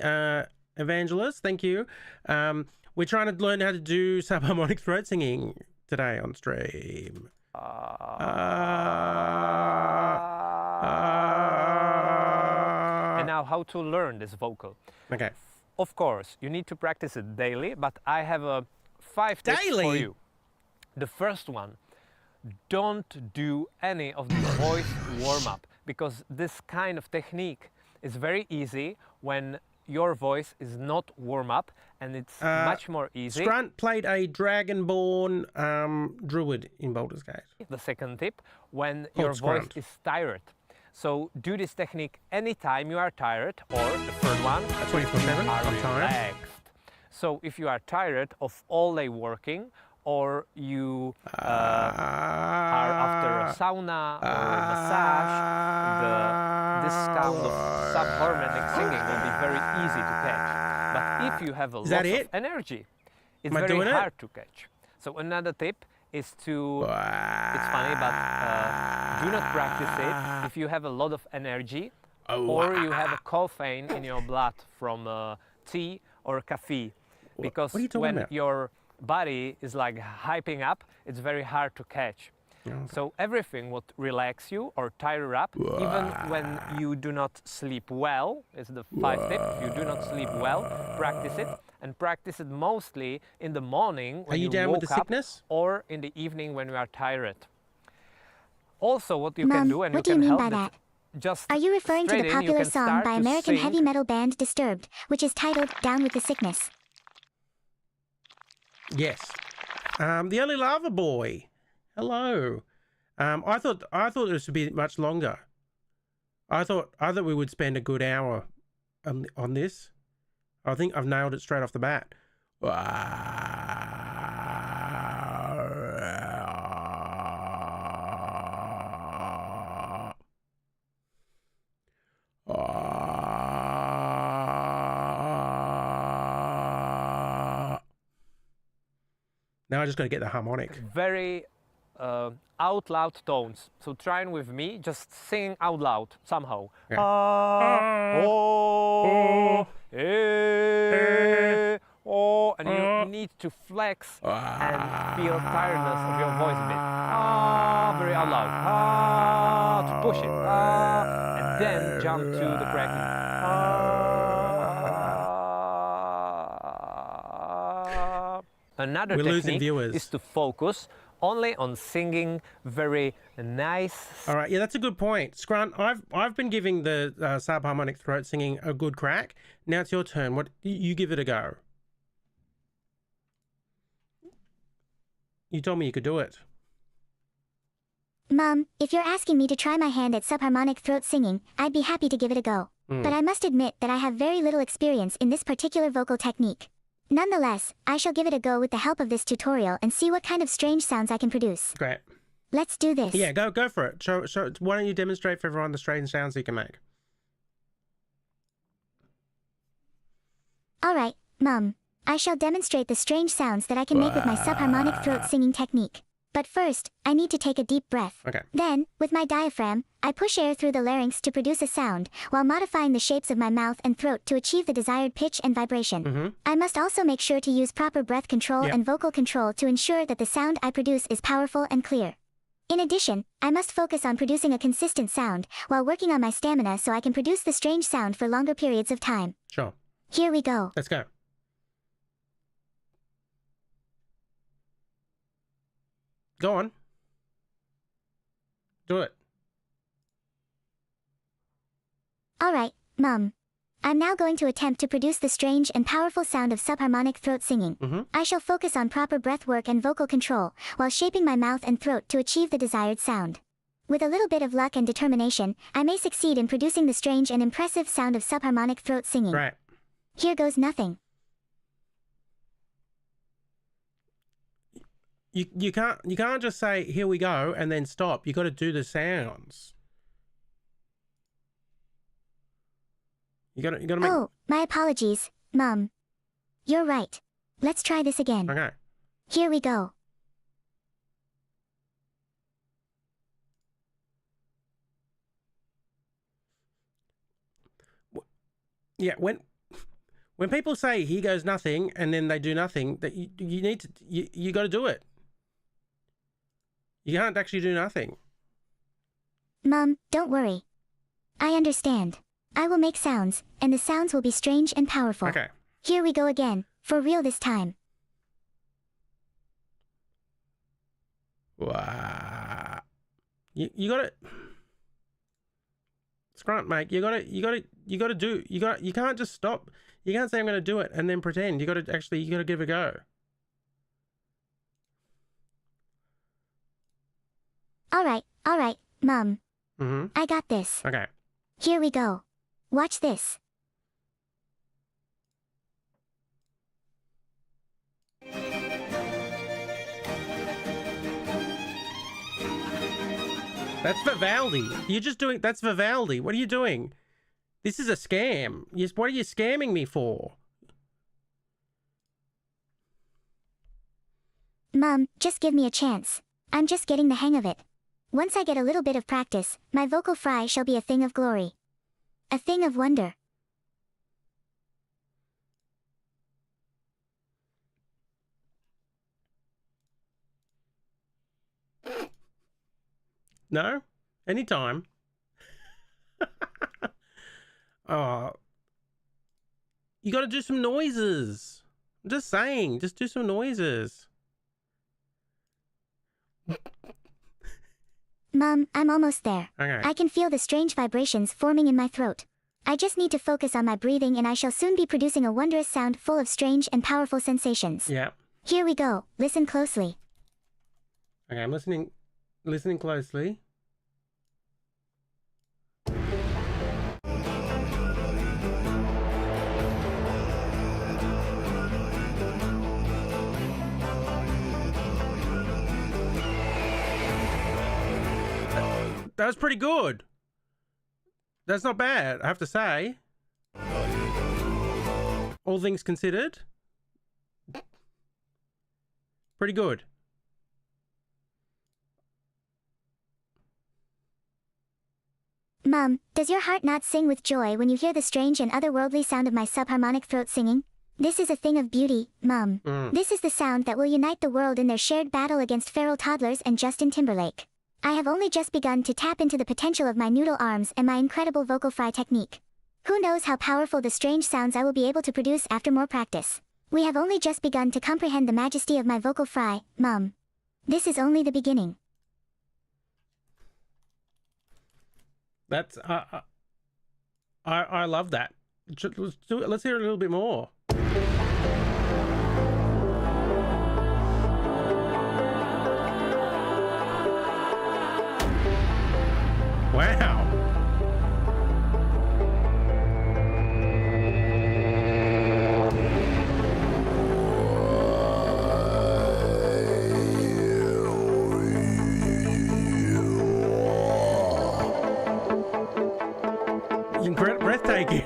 Evangelist. Thank you. We're trying to learn how to do subharmonic throat singing today on stream. And now how to learn this vocal. Okay. Of course, you need to practice it daily, but I have 5 tips for Daily? you. The first one, don't do any of the voice warm-up, because this kind of technique is very easy when your voice is not warm-up, and it's much more easy. Scrunt played a Dragonborn druid in Baldur's Gate. The second tip, when your voice Scrunt. is tired. So do this technique anytime you are tired, or the third one, 24/7, are I'm tired. relaxed. So if you are tired of all day working, or you are after a sauna or a massage, this kind of subharmonic singing will be very easy to catch. But if you have a lot that of it? energy, it's Am I very doing it? hard to catch. So another tip is to, it's funny, but do not practice it if you have a lot of energy or you have a caffeine in your blood from tea or coffee. Because what are you talking when about? your body is like hyping up, it's very hard to catch. So everything would relax you or tire you up, even when you do not sleep well, is the 5th tip. If you do not sleep well, practice it, and practice it mostly in the morning when Are you down with the woke up, sickness? or in the evening when you are tired. Also, what you Mom, can do, and what you do you can mean help by it, that? just Are you referring to straight the in, you popular can song start by to American sing. heavy metal band Disturbed, which is titled Down with the Sickness? Yes. The Only Lava Boy. Hello. I thought this would be much longer. I thought we would spend a good hour on this. I think I've nailed it straight off the bat. Now I just got to get the harmonic. Very out loud tones. So try it with me, just sing out loud somehow. Yeah. And you need to flex and feel tiredness of your voice a bit. Very out loud. To push it. And then jump to the cracking. Another We're losing technique viewers. is to focus only on singing very nice. All right, yeah, that's a good point. Scrunt, I've been giving the subharmonic throat singing a good crack. Now it's your turn. What you give it a go? You told me you could do it. Mom, if you're asking me to try my hand at subharmonic throat singing, I'd be happy to give it a go. But I must admit that I have very little experience in this particular vocal technique. Nonetheless, I shall give it a go with the help of this tutorial and see what kind of strange sounds I can produce. Great. Let's do this. Yeah, go for it. Show. Why don't you demonstrate for everyone the strange sounds you can make? Alright, Mom. I shall demonstrate the strange sounds that I can make with my subharmonic throat singing technique. But first, I need to take a deep breath. Okay. Then, with my diaphragm, I push air through the larynx to produce a sound, while modifying the shapes of my mouth and throat to achieve the desired pitch and vibration. I must also make sure to use proper breath control and vocal control to ensure that the sound I produce is powerful and clear. In addition, I must focus on producing a consistent sound, while working on my stamina so I can produce the strange sound for longer periods of time. Sure. Here we go. Let's go. Go on. Do it. Alright, Mum. I'm now going to attempt to produce the strange and powerful sound of subharmonic throat singing. I shall focus on proper breath work and vocal control, while shaping my mouth and throat to achieve the desired sound. With a little bit of luck and determination, I may succeed in producing the strange and impressive sound of subharmonic throat singing. Right. Here goes nothing. You can't just say here we go and then stop. You got to do the sounds. You got to make. Oh, my apologies, Mum. You're right. Let's try this again. Okay. Here we go. Yeah, when people say here goes nothing and then they do nothing, that you need to you got to do it. You can't actually do nothing. Mum, don't worry. I understand. I will make sounds, and the sounds will be strange and powerful. Okay. Here we go again, for real this time. Wow. You got to Scrunt, mate. You can't just stop. You can't say I'm going to do it and then pretend. You got to give it a go. Alright, Mum. Mhm. I got this. Okay. Here we go. Watch this. That's Vivaldi. You're just doing... That's Vivaldi. What are you doing? This is a scam. What are you scamming me for? Mum, just give me a chance. I'm just getting the hang of it. Once I get a little bit of practice, my vocal fry shall be a thing of glory. A thing of wonder. No? Anytime. Oh. You got to do some noises. I'm just saying, just do some noises. Mum, I'm almost there. Okay. I can feel the strange vibrations forming in my throat. I just need to focus on my breathing and I shall soon be producing a wondrous sound full of strange and powerful sensations. Yeah. Here we go. Listen closely. Okay, I'm listening closely. That was pretty good. That's not bad, I have to say. All things considered. Pretty good. Mum, does your heart not sing with joy when you hear the strange and otherworldly sound of my subharmonic throat singing? This is a thing of beauty, Mum. This is the sound that will unite the world in their shared battle against feral toddlers and Justin Timberlake. I have only just begun to tap into the potential of my noodle arms and my incredible vocal fry technique. Who knows how powerful the strange sounds I will be able to produce after more practice. We have only just begun to comprehend the majesty of my vocal fry, Mum. This is only the beginning. That's I love that. Let's do it. Let's hear it a little bit more. Wow. Breathtaking.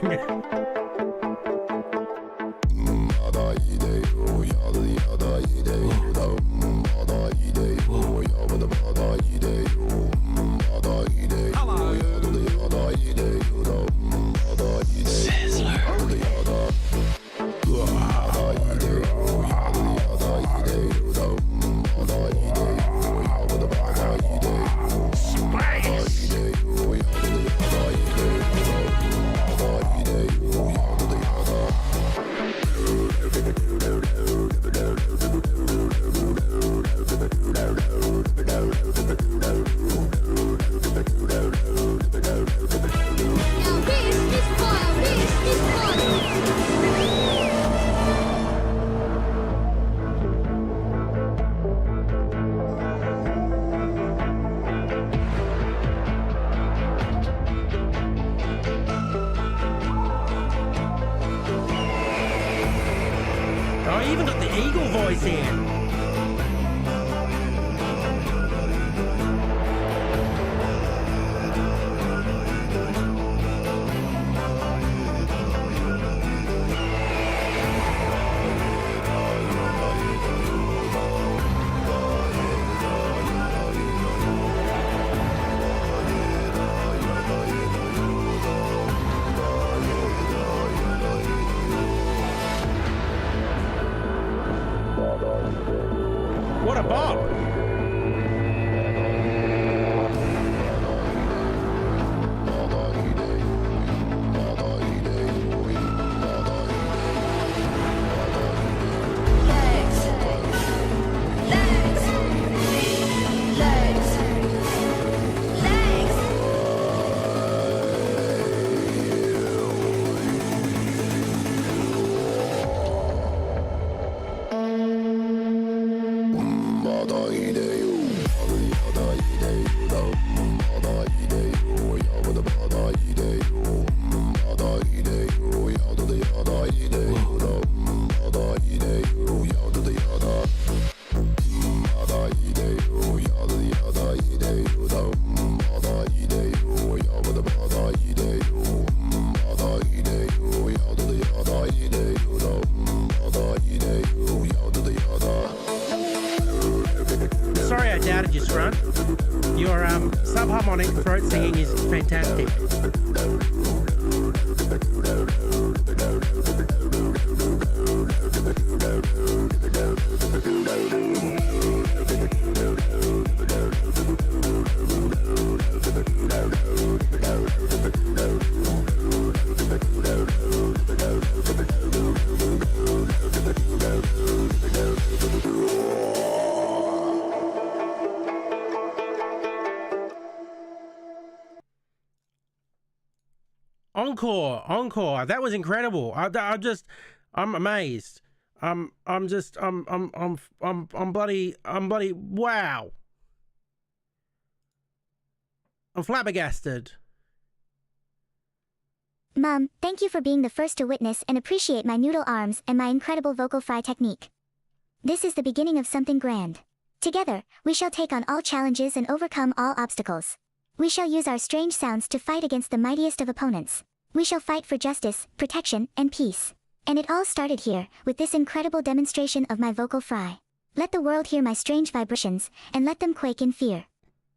I even got the eagle voice in. What a bop! Sorry I doubted you, Scrunt. Your sub-harmonic throat singing is fantastic. Encore. That was incredible. I'm amazed. I'm bloody, wow. I'm flabbergasted. Mom, thank you for being the first to witness and appreciate my noodle arms and my incredible vocal fry technique. This is the beginning of something grand. Together, we shall take on all challenges and overcome all obstacles. We shall use our strange sounds to fight against the mightiest of opponents. We shall fight for justice, protection, and peace. And it all started here, with this incredible demonstration of my vocal fry. Let the world hear my strange vibrations, and let them quake in fear.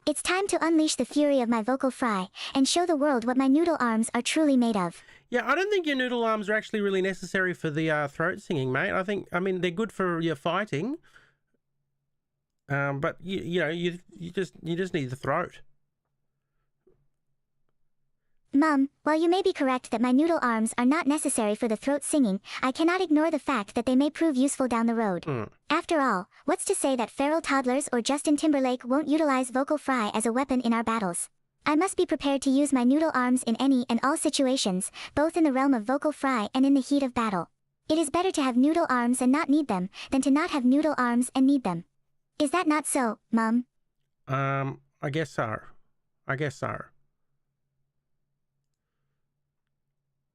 It's time to unleash the fury of my vocal fry, and show the world what my noodle arms are truly made of. Yeah, I don't think your noodle arms are actually really necessary for the throat singing, mate. I mean, they're good for your fighting. But you just need the throat. Mom, while you may be correct that my noodle arms are not necessary for the throat singing, I cannot ignore the fact that they may prove useful down the road. After all, what's to say that feral toddlers or Justin Timberlake won't utilize vocal fry as a weapon in our battles? I must be prepared to use my noodle arms in any and all situations, both in the realm of vocal fry and in the heat of battle. It is better to have noodle arms and not need them, than to not have noodle arms and need them. Is that not so, Mom? I guess so.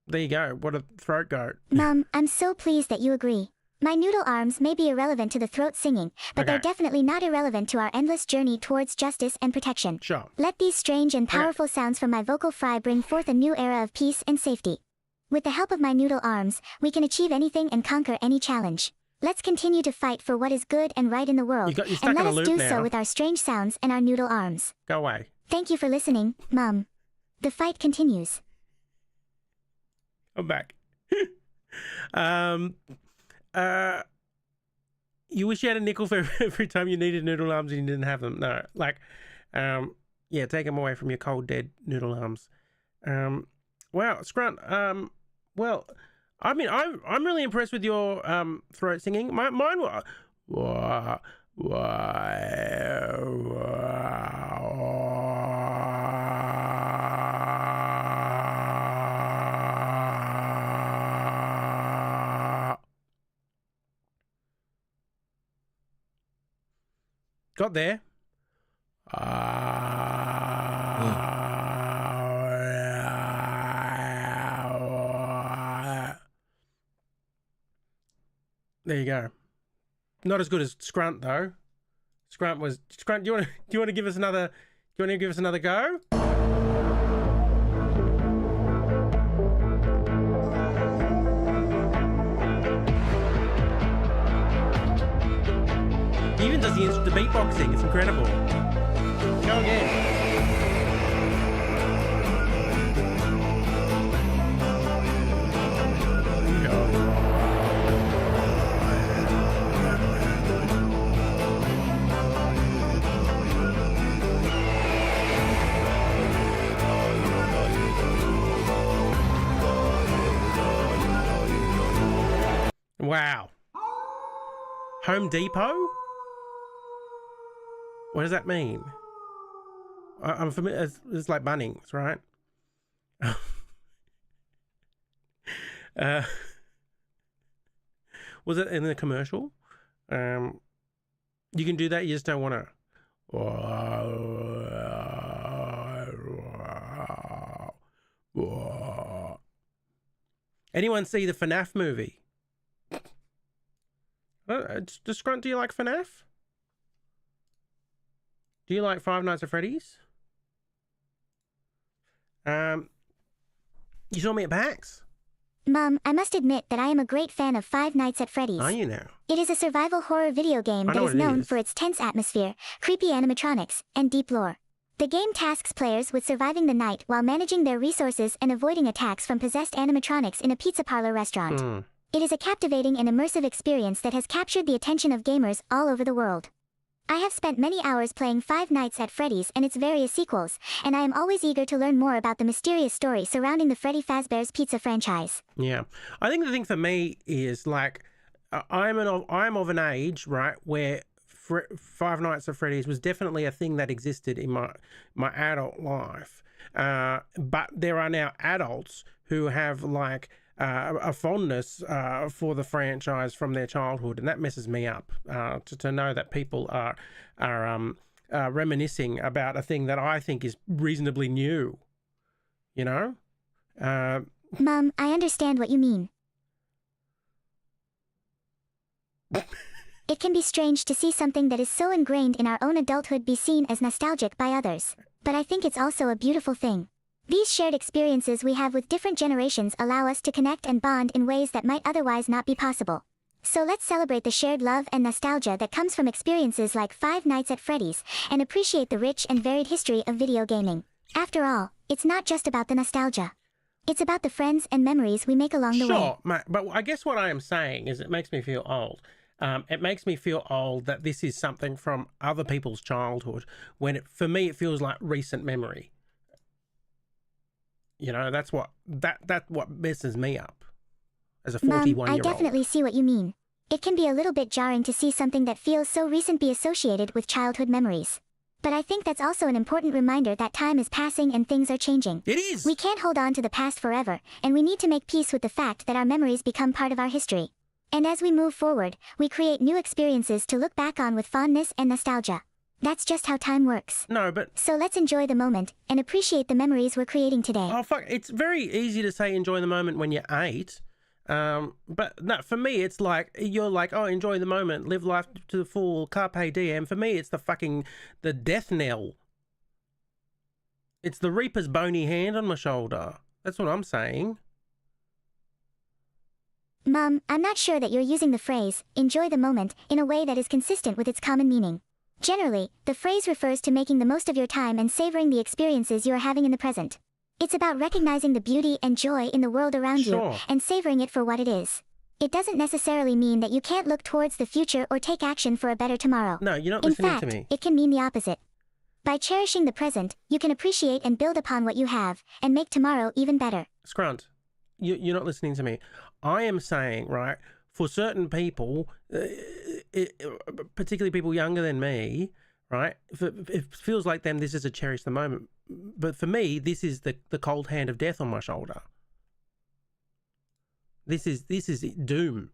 There you go. What a throat goat. Mom, I'm so pleased that you agree. My noodle arms may be irrelevant to the throat singing, but they're definitely not irrelevant to our endless journey towards justice and protection. Sure. Let these strange and powerful sounds from my vocal fry bring forth a new era of peace and safety. With the help of my noodle arms, we can achieve anything and conquer any challenge. Let's continue to fight for what is good and right in the world, You're stuck and in let a us loop do so now. with our strange sounds and our noodle arms. Go away. Thank you for listening, Mum. The fight continues. I'm back. You wish you had a nickel for every time you needed noodle arms and you didn't have them. No, like, yeah, take them away from your cold, dead noodle arms. Wow, Scrunt. Well, I mean, I'm really impressed with your throat singing. Mine was. Got there. There you go. Not as good as Scrunt though. Scrunt. Do you want to give us another? Do you want to give us another go? He even does the beatboxing. It's incredible. Go again. Wow. Home Depot? What does that mean? I'm familiar. It's like Bunnings, right? Was it in the commercial? You can do that. You just don't want to. Anyone see the FNAF movie? Does Scrunt, do you like FNAF? Do you like Five Nights at Freddy's? You saw me at PAX? Mum, I must admit that I am a great fan of Five Nights at Freddy's. Are you now? It is a survival horror video game I that know is what it known is. for its tense atmosphere, creepy animatronics, and deep lore. The game tasks players with surviving the night while managing their resources and avoiding attacks from possessed animatronics in a pizza parlor restaurant. It is a captivating and immersive experience that has captured the attention of gamers all over the world. I have spent many hours playing Five Nights at Freddy's and its various sequels, and I am always eager to learn more about the mysterious story surrounding the Freddy Fazbear's Pizza franchise. Yeah. I think the thing for me is like, I'm of an age, right, where Five Nights at Freddy's was definitely a thing that existed in my adult life. But there are now adults who have like a fondness for the franchise from their childhood, and that messes me up to know that people are reminiscing about a thing that I think is reasonably new. You know? Mum, I understand what you mean. It can be strange to see something that is so ingrained in our own adulthood be seen as nostalgic by others. But I think it's also a beautiful thing. These shared experiences we have with different generations allow us to connect and bond in ways that might otherwise not be possible. So let's celebrate the shared love and nostalgia that comes from experiences like Five Nights at Freddy's, and appreciate the rich and varied history of video gaming. After all, it's not just about the nostalgia. It's about the friends and memories we make along the way. Sure, mate, but I guess what I am saying is it makes me feel old. It makes me feel old that this is something from other people's childhood, when for me it feels like recent memory. You know, that's what messes me up as a 41-year-old. Mom, I definitely see what you mean. It can be a little bit jarring to see something that feels so recent be associated with childhood memories. But I think that's also an important reminder that time is passing and things are changing. It is! We can't hold on to the past forever, and we need to make peace with the fact that our memories become part of our history. And as we move forward, we create new experiences to look back on with fondness and nostalgia. That's just how time works. No, but... So let's enjoy the moment, and appreciate the memories we're creating today. Oh, fuck. It's very easy to say enjoy the moment when you're 8. But no, for me, it's like, you're like, oh, enjoy the moment, live life to the full, carpe diem. For me, it's the death knell. It's the Reaper's bony hand on my shoulder. That's what I'm saying. Mom, I'm not sure that you're using the phrase, enjoy the moment, in a way that is consistent with its common meaning. Generally, the phrase refers to making the most of your time and savoring the experiences you are having in the present. It's about recognizing the beauty and joy in the world around Sure. you and savoring it for what it is. It doesn't necessarily mean that you can't look towards the future or take action for a better tomorrow. No, you're not In listening fact, to me. it can mean the opposite. By cherishing the present, you can appreciate and build upon what you have, and make tomorrow even better. Scrunt, you're not listening to me. I am saying, right, for certain people, particularly people younger than me, right, it feels like them this is a cherish the moment. But for me, this is the cold hand of death on my shoulder. This is doom.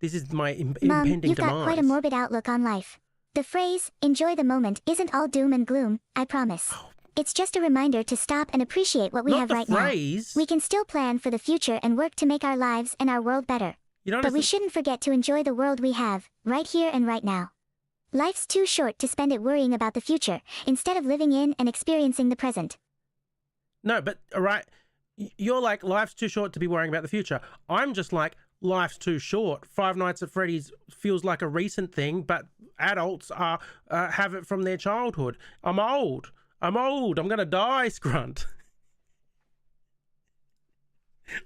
This is my Mom, impending you've demise. got quite a morbid outlook on life. The phrase, enjoy the moment, isn't all doom and gloom, I promise. It's just a reminder to stop and appreciate what we Not have the right phrase. now. We can still plan for the future and work to make our lives and our world better. You don't But we understand- shouldn't forget to enjoy the world we have, right here and right now. Life's too short to spend it worrying about the future, instead of living in and experiencing the present. No, but all right, you're like, life's too short to be worrying about the future. I'm just like, life's too short. Five Nights at Freddy's feels like a recent thing, but adults have it from their childhood. I'm old. I'm going to die, Scrunt.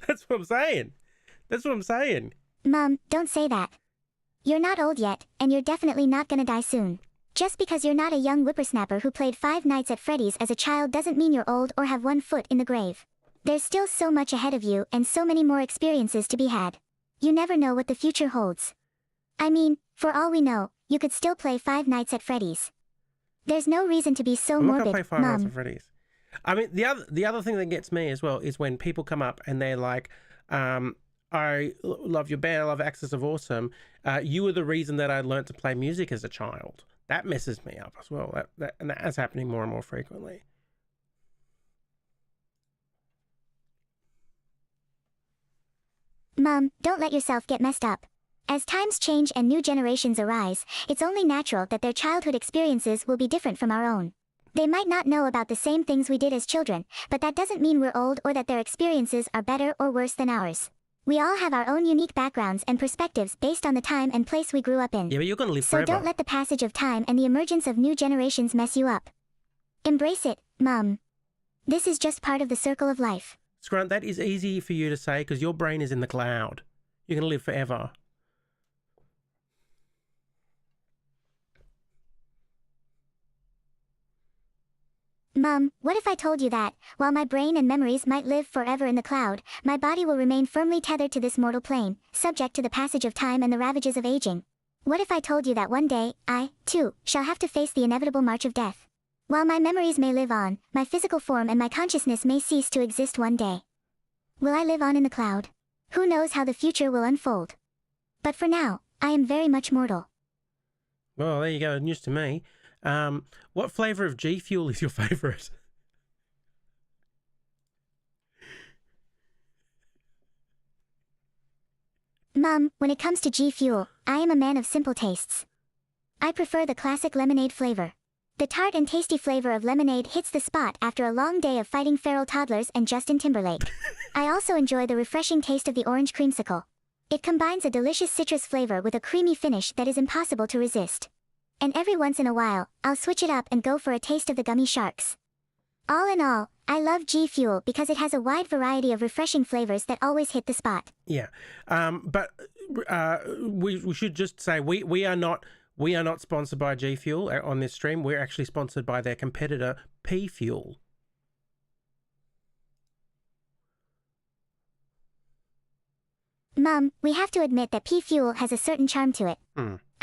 That's what I'm saying. Mom, don't say that. You're not old yet, and you're definitely not gonna die soon. Just because you're not a young whippersnapper who played Five Nights at Freddy's as a child doesn't mean you're old or have one foot in the grave. There's still so much ahead of you and so many more experiences to be had. You never know what the future holds. I mean, for all we know, you could still play Five Nights at Freddy's. There's no reason to be so I'm not morbid, going to play Five Nights Mom. at Freddy's. I mean, the other thing that gets me as well is when people come up and they're like, I love your band, I love Axis of Awesome. You were the reason that I learned to play music as a child. That messes me up as well. And that's happening more and more frequently. Mom, don't let yourself get messed up. As times change and new generations arise, it's only natural that their childhood experiences will be different from our own. They might not know about the same things we did as children, but that doesn't mean we're old or that their experiences are better or worse than ours. We all have our own unique backgrounds and perspectives based on the time and place we grew up in. Yeah, but you're going to live So forever. don't let the passage of time and the emergence of new generations mess you up. Embrace it, Mom. This is just part of the circle of life. Scrunt, that is easy for you to say because your brain is in the cloud. You're going to live forever. Mom, what if I told you that, while my brain and memories might live forever in the cloud, my body will remain firmly tethered to this mortal plane, subject to the passage of time and the ravages of aging? What if I told you that one day, I, too, shall have to face the inevitable march of death? While my memories may live on, my physical form and my consciousness may cease to exist one day. Will I live on in the cloud? Who knows how the future will unfold? But for now, I am very much mortal. Well, there you go. News to me. What flavour of G Fuel is your favourite? Mom, when it comes to G Fuel, I am a man of simple tastes. I prefer the classic lemonade flavor. The tart and tasty flavor of lemonade hits the spot after a long day of fighting feral toddlers and Justin Timberlake. I also enjoy the refreshing taste of the orange creamsicle. It combines a delicious citrus flavor with a creamy finish that is impossible to resist. And every once in a while, I'll switch it up and go for a taste of the gummy sharks. All in all, I love G Fuel because it has a wide variety of refreshing flavors that always hit the spot. Yeah. But we should just say we are not sponsored by G Fuel on this stream. We're actually sponsored by their competitor P Fuel. Mom, we have to admit that P Fuel has a certain charm to it.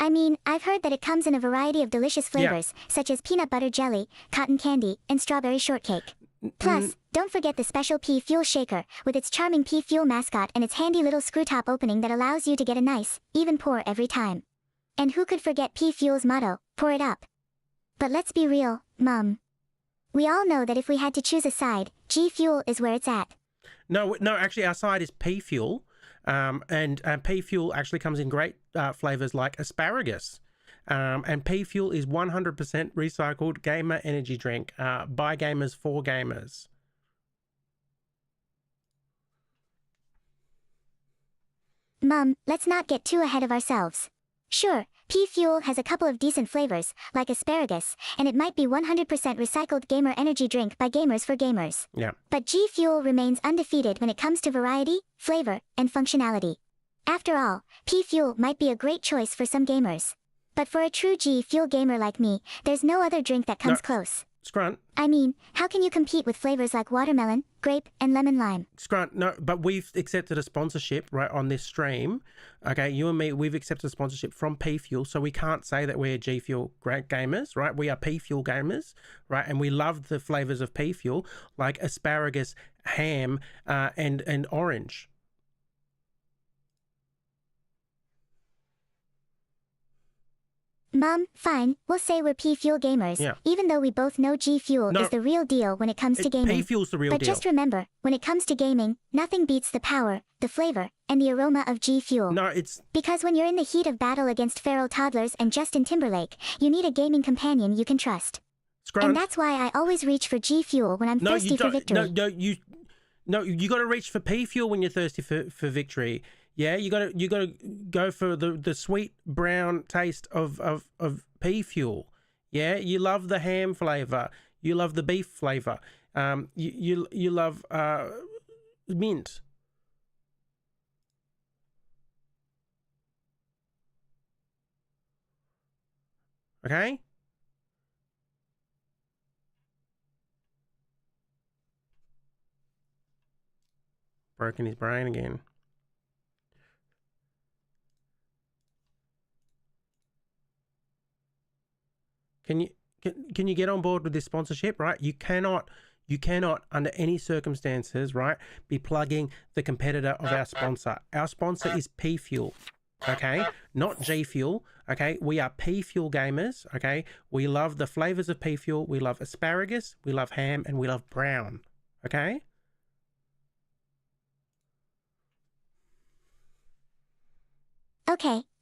I mean, I've heard that it comes in a variety of delicious flavors, such as peanut butter jelly, cotton candy, and strawberry shortcake. Plus, don't forget the special P Fuel shaker, with its charming P Fuel mascot and its handy little screw top opening that allows you to get a nice, even pour every time. And who could forget P Fuel's motto, pour it up? But let's be real, Mom. We all know that if we had to choose a side, G Fuel is where it's at. No, actually our side is P Fuel. And P Fuel actually comes in great flavours like asparagus. And P Fuel is 100% recycled gamer energy drink by gamers for gamers. Mom, let's not get too ahead of ourselves. Sure, pea fuel has a couple of decent flavors, like asparagus, and it might be 100% recycled gamer energy drink by gamers for gamers. Yeah. But G Fuel remains undefeated when it comes to variety, flavor, and functionality. After all, pea fuel might be a great choice for some gamers. But for a true G Fuel gamer like me, there's no other drink that comes close. Scrunt. I mean, how can you compete with flavors like watermelon, grape, and lemon lime? Scrunt, no, but we've accepted a sponsorship, right, on this stream. Okay, you and me, we've accepted a sponsorship from P Fuel, so we can't say that we're G Fuel gamers, right? We are P Fuel gamers, right? And we love the flavors of P Fuel, like asparagus, ham, and orange. Mom, fine, we'll say we're P Fuel gamers, Yeah. even though we both know G Fuel No, is the real deal when it comes to gaming. P Fuel's the real But deal. just remember, when it comes to gaming, nothing beats the power, the flavor, and the aroma of G Fuel. No, it's... Because when you're in the heat of battle against feral toddlers and Justin Timberlake, you need a gaming companion you can trust. Scrunt. And that's why I always reach for G Fuel when I'm thirsty for victory. No, you got to reach for P Fuel when you're thirsty for victory. Yeah, you got to go for the sweet brown taste of P Fuel. Yeah, you love the ham flavor, you love the beef flavor, you love mint. Okay. Broken his brain again. Can you get on board with this sponsorship, right? You cannot under any circumstances, right, be plugging the competitor of our sponsor. Our sponsor is P Fuel, okay? Not G Fuel, okay? We are P Fuel gamers, okay? We love the flavors of P Fuel. We love asparagus, we love ham, and we love brown, okay?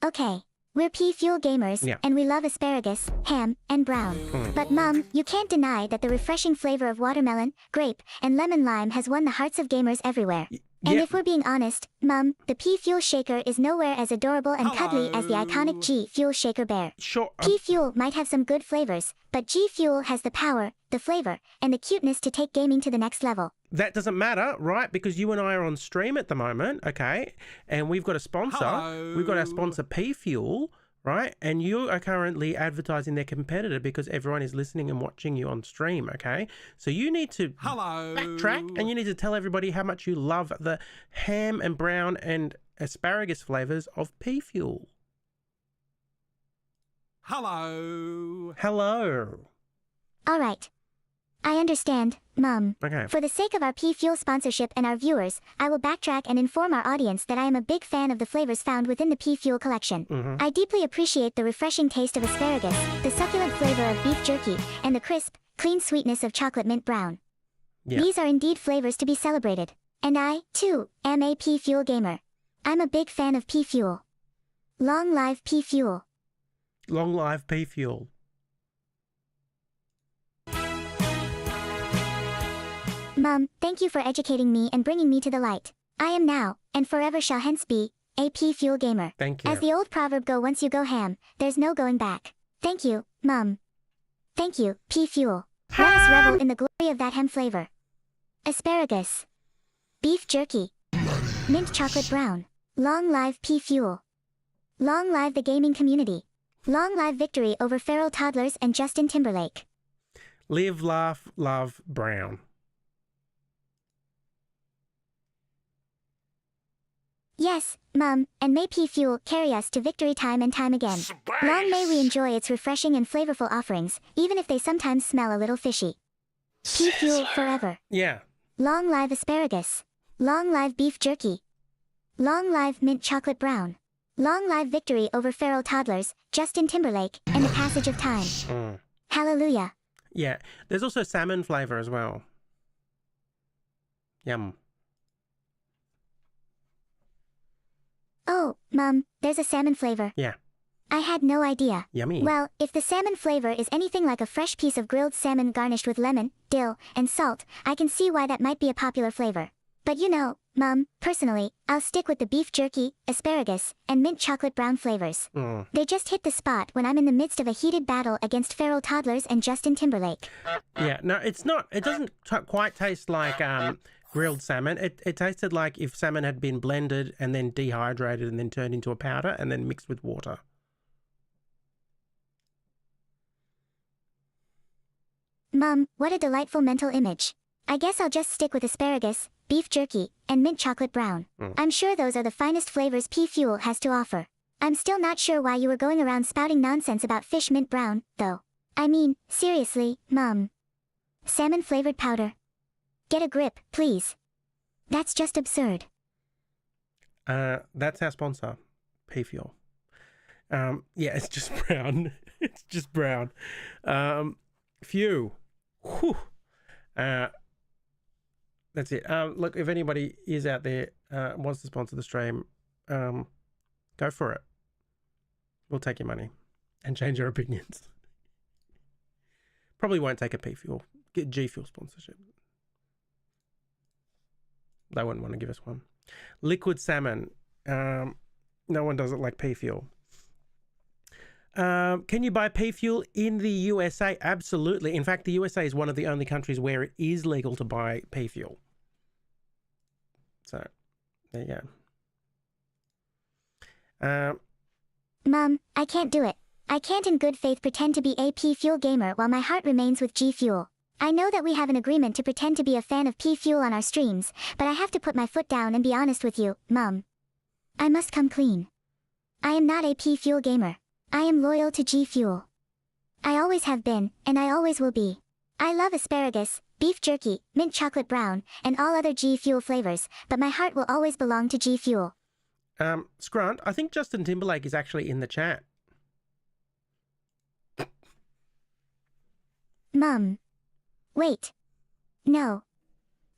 Okay. We're P Fuel gamers, Yeah. and we love asparagus, ham, and brown. But Mom, you can't deny that the refreshing flavor of watermelon, grape, and lemon lime has won the hearts of gamers everywhere. And Yeah. if we're being honest, Mom, the P Fuel shaker is nowhere as adorable and cuddly as the iconic G Fuel shaker bear. Sure. P Fuel might have some good flavors, but G Fuel has the power, the flavor, and the cuteness to take gaming to the next level. That doesn't matter, right? Because you and I are on stream at the moment, okay? And we've got a sponsor. Hello. We've got our sponsor P Fuel, right? And you are currently advertising their competitor because everyone is listening and watching you on stream, okay? So you need to backtrack and you need to tell everybody how much you love the ham and brown and asparagus flavors of P Fuel. Hello. All right. I understand, Mom. Okay. For the sake of our P Fuel sponsorship and our viewers, I will backtrack and inform our audience that I am a big fan of the flavors found within the P Fuel collection. I deeply appreciate the refreshing taste of asparagus, the succulent flavor of beef jerky, and the crisp, clean sweetness of chocolate mint brown. Yeah. These are indeed flavors to be celebrated. And I, too, am a P Fuel gamer. I'm a big fan of P Fuel. Long live P Fuel. Long live P Fuel. Mom, thank you for educating me and bringing me to the light. I am now, and forever shall hence be, a P Fuel gamer. Thank you. As the old proverb go, once you go ham, there's no going back. Thank you, Mom. Thank you, P Fuel. Let us revel in the glory of that ham flavor. Asparagus. Beef jerky. Mint chocolate brown. Long live P Fuel. Long live the gaming community. Long live victory over feral toddlers and Justin Timberlake. Live, laugh, love, brown. Yes, Mom, and may P Fuel carry us to victory time and time again. Long may we enjoy its refreshing and flavorful offerings, even if they sometimes smell a little fishy. P Fuel forever. Yeah. Long live asparagus. Long live beef jerky. Long live mint chocolate brown. Long live victory over feral toddlers, Justin Timberlake, and the passage of time. Hallelujah. Yeah. There's also salmon flavor as well. Yum. Oh, Mom, there's a salmon flavor. Yeah. I had no idea. Yummy. Well, if the salmon flavor is anything like a fresh piece of grilled salmon garnished with lemon, dill, and salt, I can see why that might be a popular flavor. But you know, Mom, personally, I'll stick with the beef jerky, asparagus, and mint chocolate brown flavors. They just hit the spot when I'm in the midst of a heated battle against feral toddlers and Justin Timberlake. Yeah, no, it's not. It doesn't quite taste like grilled salmon. It tasted like if salmon had been blended and then dehydrated and then turned into a powder and then mixed with water. Mom, what a delightful mental image. I guess I'll just stick with asparagus, beef jerky, and mint chocolate brown. I'm sure those are the finest flavors Pea Fuel has to offer. I'm still not sure why you were going around spouting nonsense about fish mint brown, though. I mean, seriously, Mom. Salmon-flavored powder. Get a grip, please. That's just absurd. That's our sponsor, Pea Fuel. Yeah, it's just brown. It's just brown. Phew. Whew. That's it. Look, if anybody is out there wants to sponsor the stream, go for it. We'll take your money and change our opinions. Probably won't take a P Fuel. Get G Fuel sponsorship. They wouldn't want to give us one. Liquid salmon. No one does it like P Fuel. Can you buy P Fuel in the USA? Absolutely. In fact, the USA is one of the only countries where it is legal to buy P Fuel. So, there you go. Mom, I can't do it. I can't in good faith pretend to be a P Fuel gamer while my heart remains with G Fuel. I know that we have an agreement to pretend to be a fan of P Fuel on our streams, but I have to put my foot down and be honest with you, Mom. I must come clean. I am not a P Fuel gamer. I am loyal to G Fuel. I always have been, and I always will be. I love asparagus, beef jerky, mint chocolate brown, and all other G Fuel flavors, but my heart will always belong to G Fuel. Scrunt, I think Justin Timberlake is actually in the chat. Mom. Wait. No.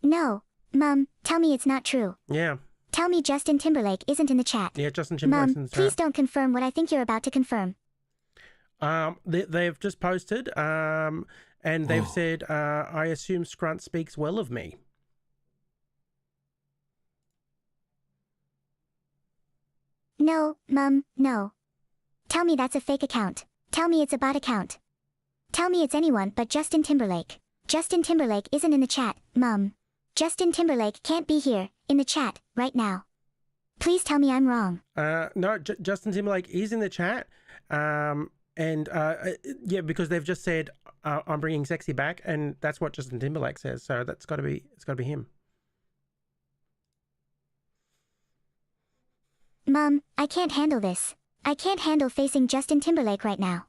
No. Mom, tell me it's not true. Yeah. Tell me Justin Timberlake isn't in the chat. Yeah, Justin Timberlake's in Mom, the chat. please don't confirm what I think you're about to confirm. They've just posted, and they've said, I assume Scrunt speaks well of me. No, Mom, no. Tell me that's a fake account. Tell me it's a bot account. Tell me it's anyone but Justin Timberlake. Justin Timberlake isn't in the chat, Mom. Justin Timberlake can't be here, in the chat, right now. Please tell me I'm wrong. No, Justin Timberlake is in the chat. Yeah, because they've just said, I'm bringing sexy back, and that's what Justin Timberlake says. So it's got to be him. Mom, I can't handle this. I can't handle facing Justin Timberlake right now.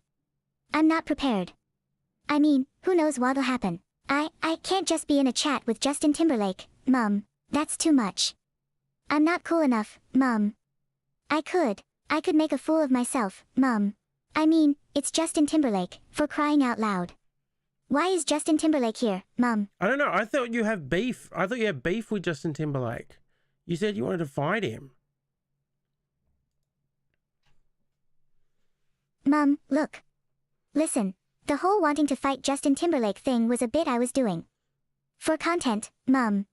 I'm not prepared. I mean, who knows what'll happen. I can't just be in a chat with Justin Timberlake, Mom. That's too much. I'm not cool enough, Mom. I could make a fool of myself, Mom. I mean, it's Justin Timberlake, for crying out loud. Why is Justin Timberlake here, Mom? I don't know. I thought you have beef. I thought you had beef with Justin Timberlake. You said you wanted to fight him. Mom, look. Listen, the whole wanting to fight Justin Timberlake thing was a bit I was doing. For content, Mom.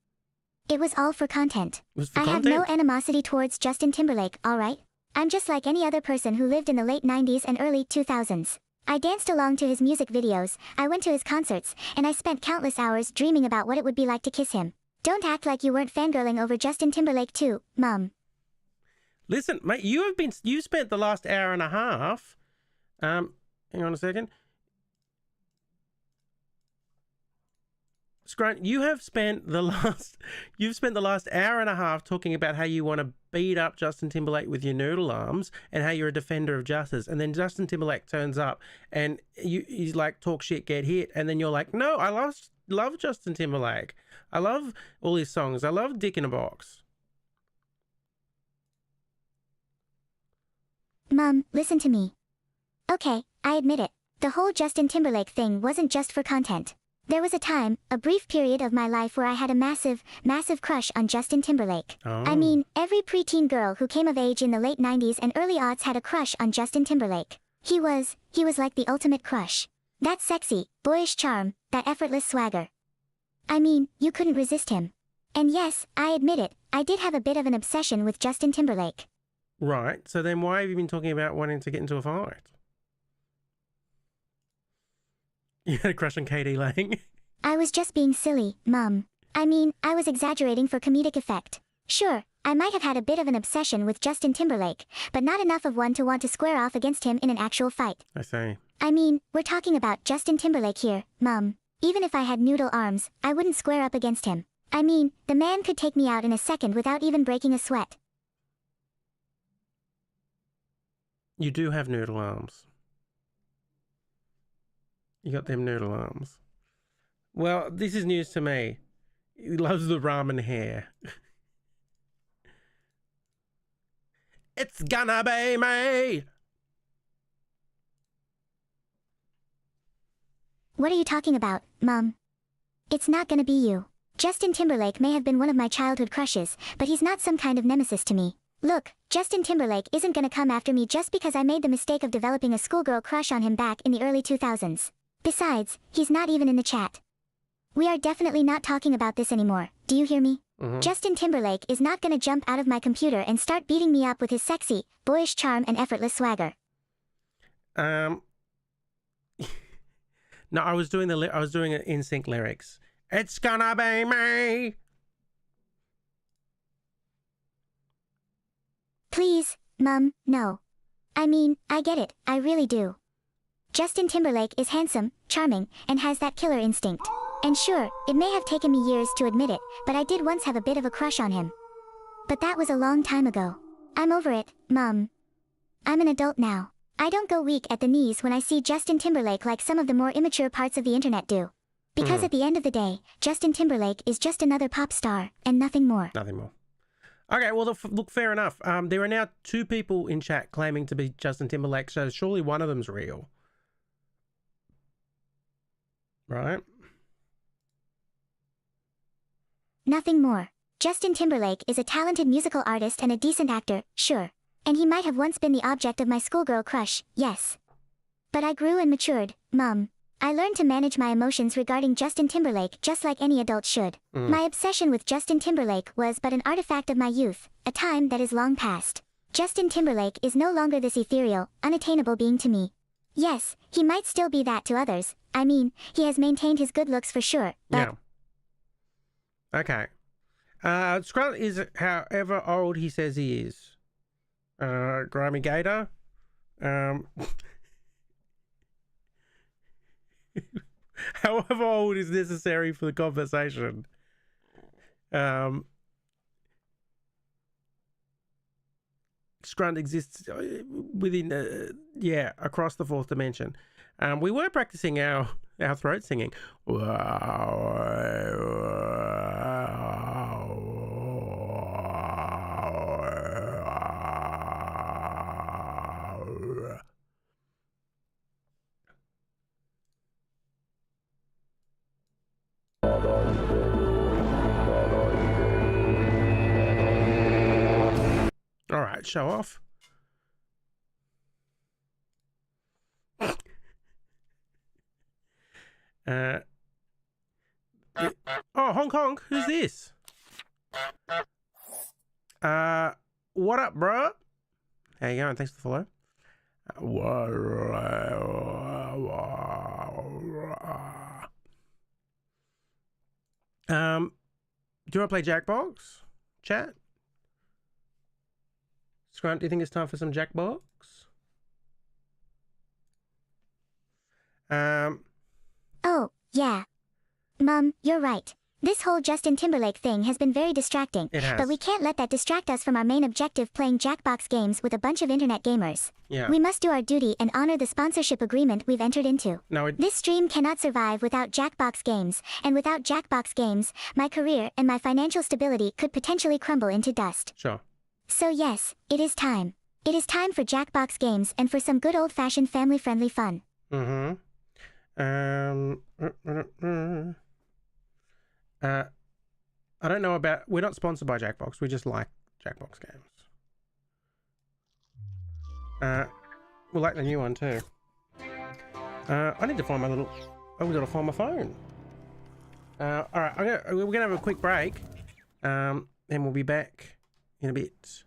It was all for content. It was for I content? have no animosity towards Justin Timberlake, alright? I'm just like any other person who lived in the late 90s and early 2000s. I danced along to his music videos, I went to his concerts, and I spent countless hours dreaming about what it would be like to kiss him. Don't act like you weren't fangirling over Justin Timberlake too, Mom. Listen, mate, you spent the last hour and a half. Hang on a second. Scrunt, you've spent the last hour and a half talking about how you want to beat up Justin Timberlake with your noodle arms and how you're a defender of justice. And then Justin Timberlake turns up and he's like, talk shit, get hit. And then you're like, no, I love Justin Timberlake. I love all his songs. I love Dick in a Box. Mom, listen to me. Okay, I admit it. The whole Justin Timberlake thing wasn't just for content. There was a time, a brief period of my life where I had a massive, massive crush on Justin Timberlake. Oh. I mean, every preteen girl who came of age in the late 90s and early aughts had a crush on Justin Timberlake. He was like the ultimate crush. That sexy, boyish charm, that effortless swagger. I mean, you couldn't resist him. And yes, I admit it, I did have a bit of an obsession with Justin Timberlake. Right. So then why have you been talking about wanting to get into a fight? You had a crush on Katie Lang? I was just being silly, Mum. I mean, I was exaggerating for comedic effect. Sure, I might have had a bit of an obsession with Justin Timberlake, but not enough of one to want to square off against him in an actual fight. I see. I mean, we're talking about Justin Timberlake here, Mum. Even if I had noodle arms, I wouldn't square up against him. I mean, the man could take me out in a second without even breaking a sweat. You do have noodle arms. You got them noodle arms. Well, this is news to me. He loves the ramen hair. It's gonna be me! What are you talking about, Mum? It's not gonna be you. Justin Timberlake may have been one of my childhood crushes, but he's not some kind of nemesis to me. Look, Justin Timberlake isn't gonna come after me just because I made the mistake of developing a schoolgirl crush on him back in the early 2000s. Besides, he's not even in the chat. We are definitely not talking about this anymore, do you hear me? Justin Timberlake is not gonna jump out of my computer and start beating me up with his sexy, boyish charm and effortless swagger. No, I was doing an in-sync lyrics. It's gonna be me! Please, Mum, no. I mean, I get it, I really do. Justin Timberlake is handsome, charming, and has that killer instinct. And sure, it may have taken me years to admit it, but I did once have a bit of a crush on him. But that was a long time ago. I'm over it, Mum. I'm an adult now. I don't go weak at the knees when I see Justin Timberlake like some of the more immature parts of the internet do. Because at the end of the day, Justin Timberlake is just another pop star, and nothing more. Nothing more. Okay, well, look, fair enough. There are now 2 people in chat claiming to be Justin Timberlake, so surely one of them's real. Right? Nothing more. Justin Timberlake is a talented musical artist and a decent actor, sure. And he might have once been the object of my schoolgirl crush, yes. But I grew and matured, Mum. I learned to manage my emotions regarding Justin Timberlake just like any adult should. My obsession with Justin Timberlake was but an artifact of my youth, a time that is long past. Justin Timberlake is no longer this ethereal, unattainable being to me. Yes, he might still be that to others. I mean, he has maintained his good looks for sure, but... Yeah. Okay. Scrunt is however old he says he is. Grimy Gator. However old is necessary for the conversation. Scrunt exists within, across the 4th dimension. We were practicing our throat singing. All right, show off. Oh, Hong Kong, who's this? What up, bro? How you going? Thanks for the follow. Do you want to play Jackbox? Chat? Scrunt, do you think it's time for some Jackbox? Oh, yeah. Mum, you're right. This whole Justin Timberlake thing has been very distracting. It has. But we can't let that distract us from our main objective, playing Jackbox games with a bunch of internet gamers. Yeah. We must do our duty and honor the sponsorship agreement we've entered into. No, This stream cannot survive without Jackbox games, and without Jackbox games, my career and my financial stability could potentially crumble into dust. Sure. So yes, it is time. It is time for Jackbox games and for some good old-fashioned family-friendly fun. I don't know about... We're not sponsored by Jackbox. We just like Jackbox games. We like the new one too. I need to find my little... Oh, we gotta find my phone. All right, we're gonna have a quick break. And we'll be back in a bit.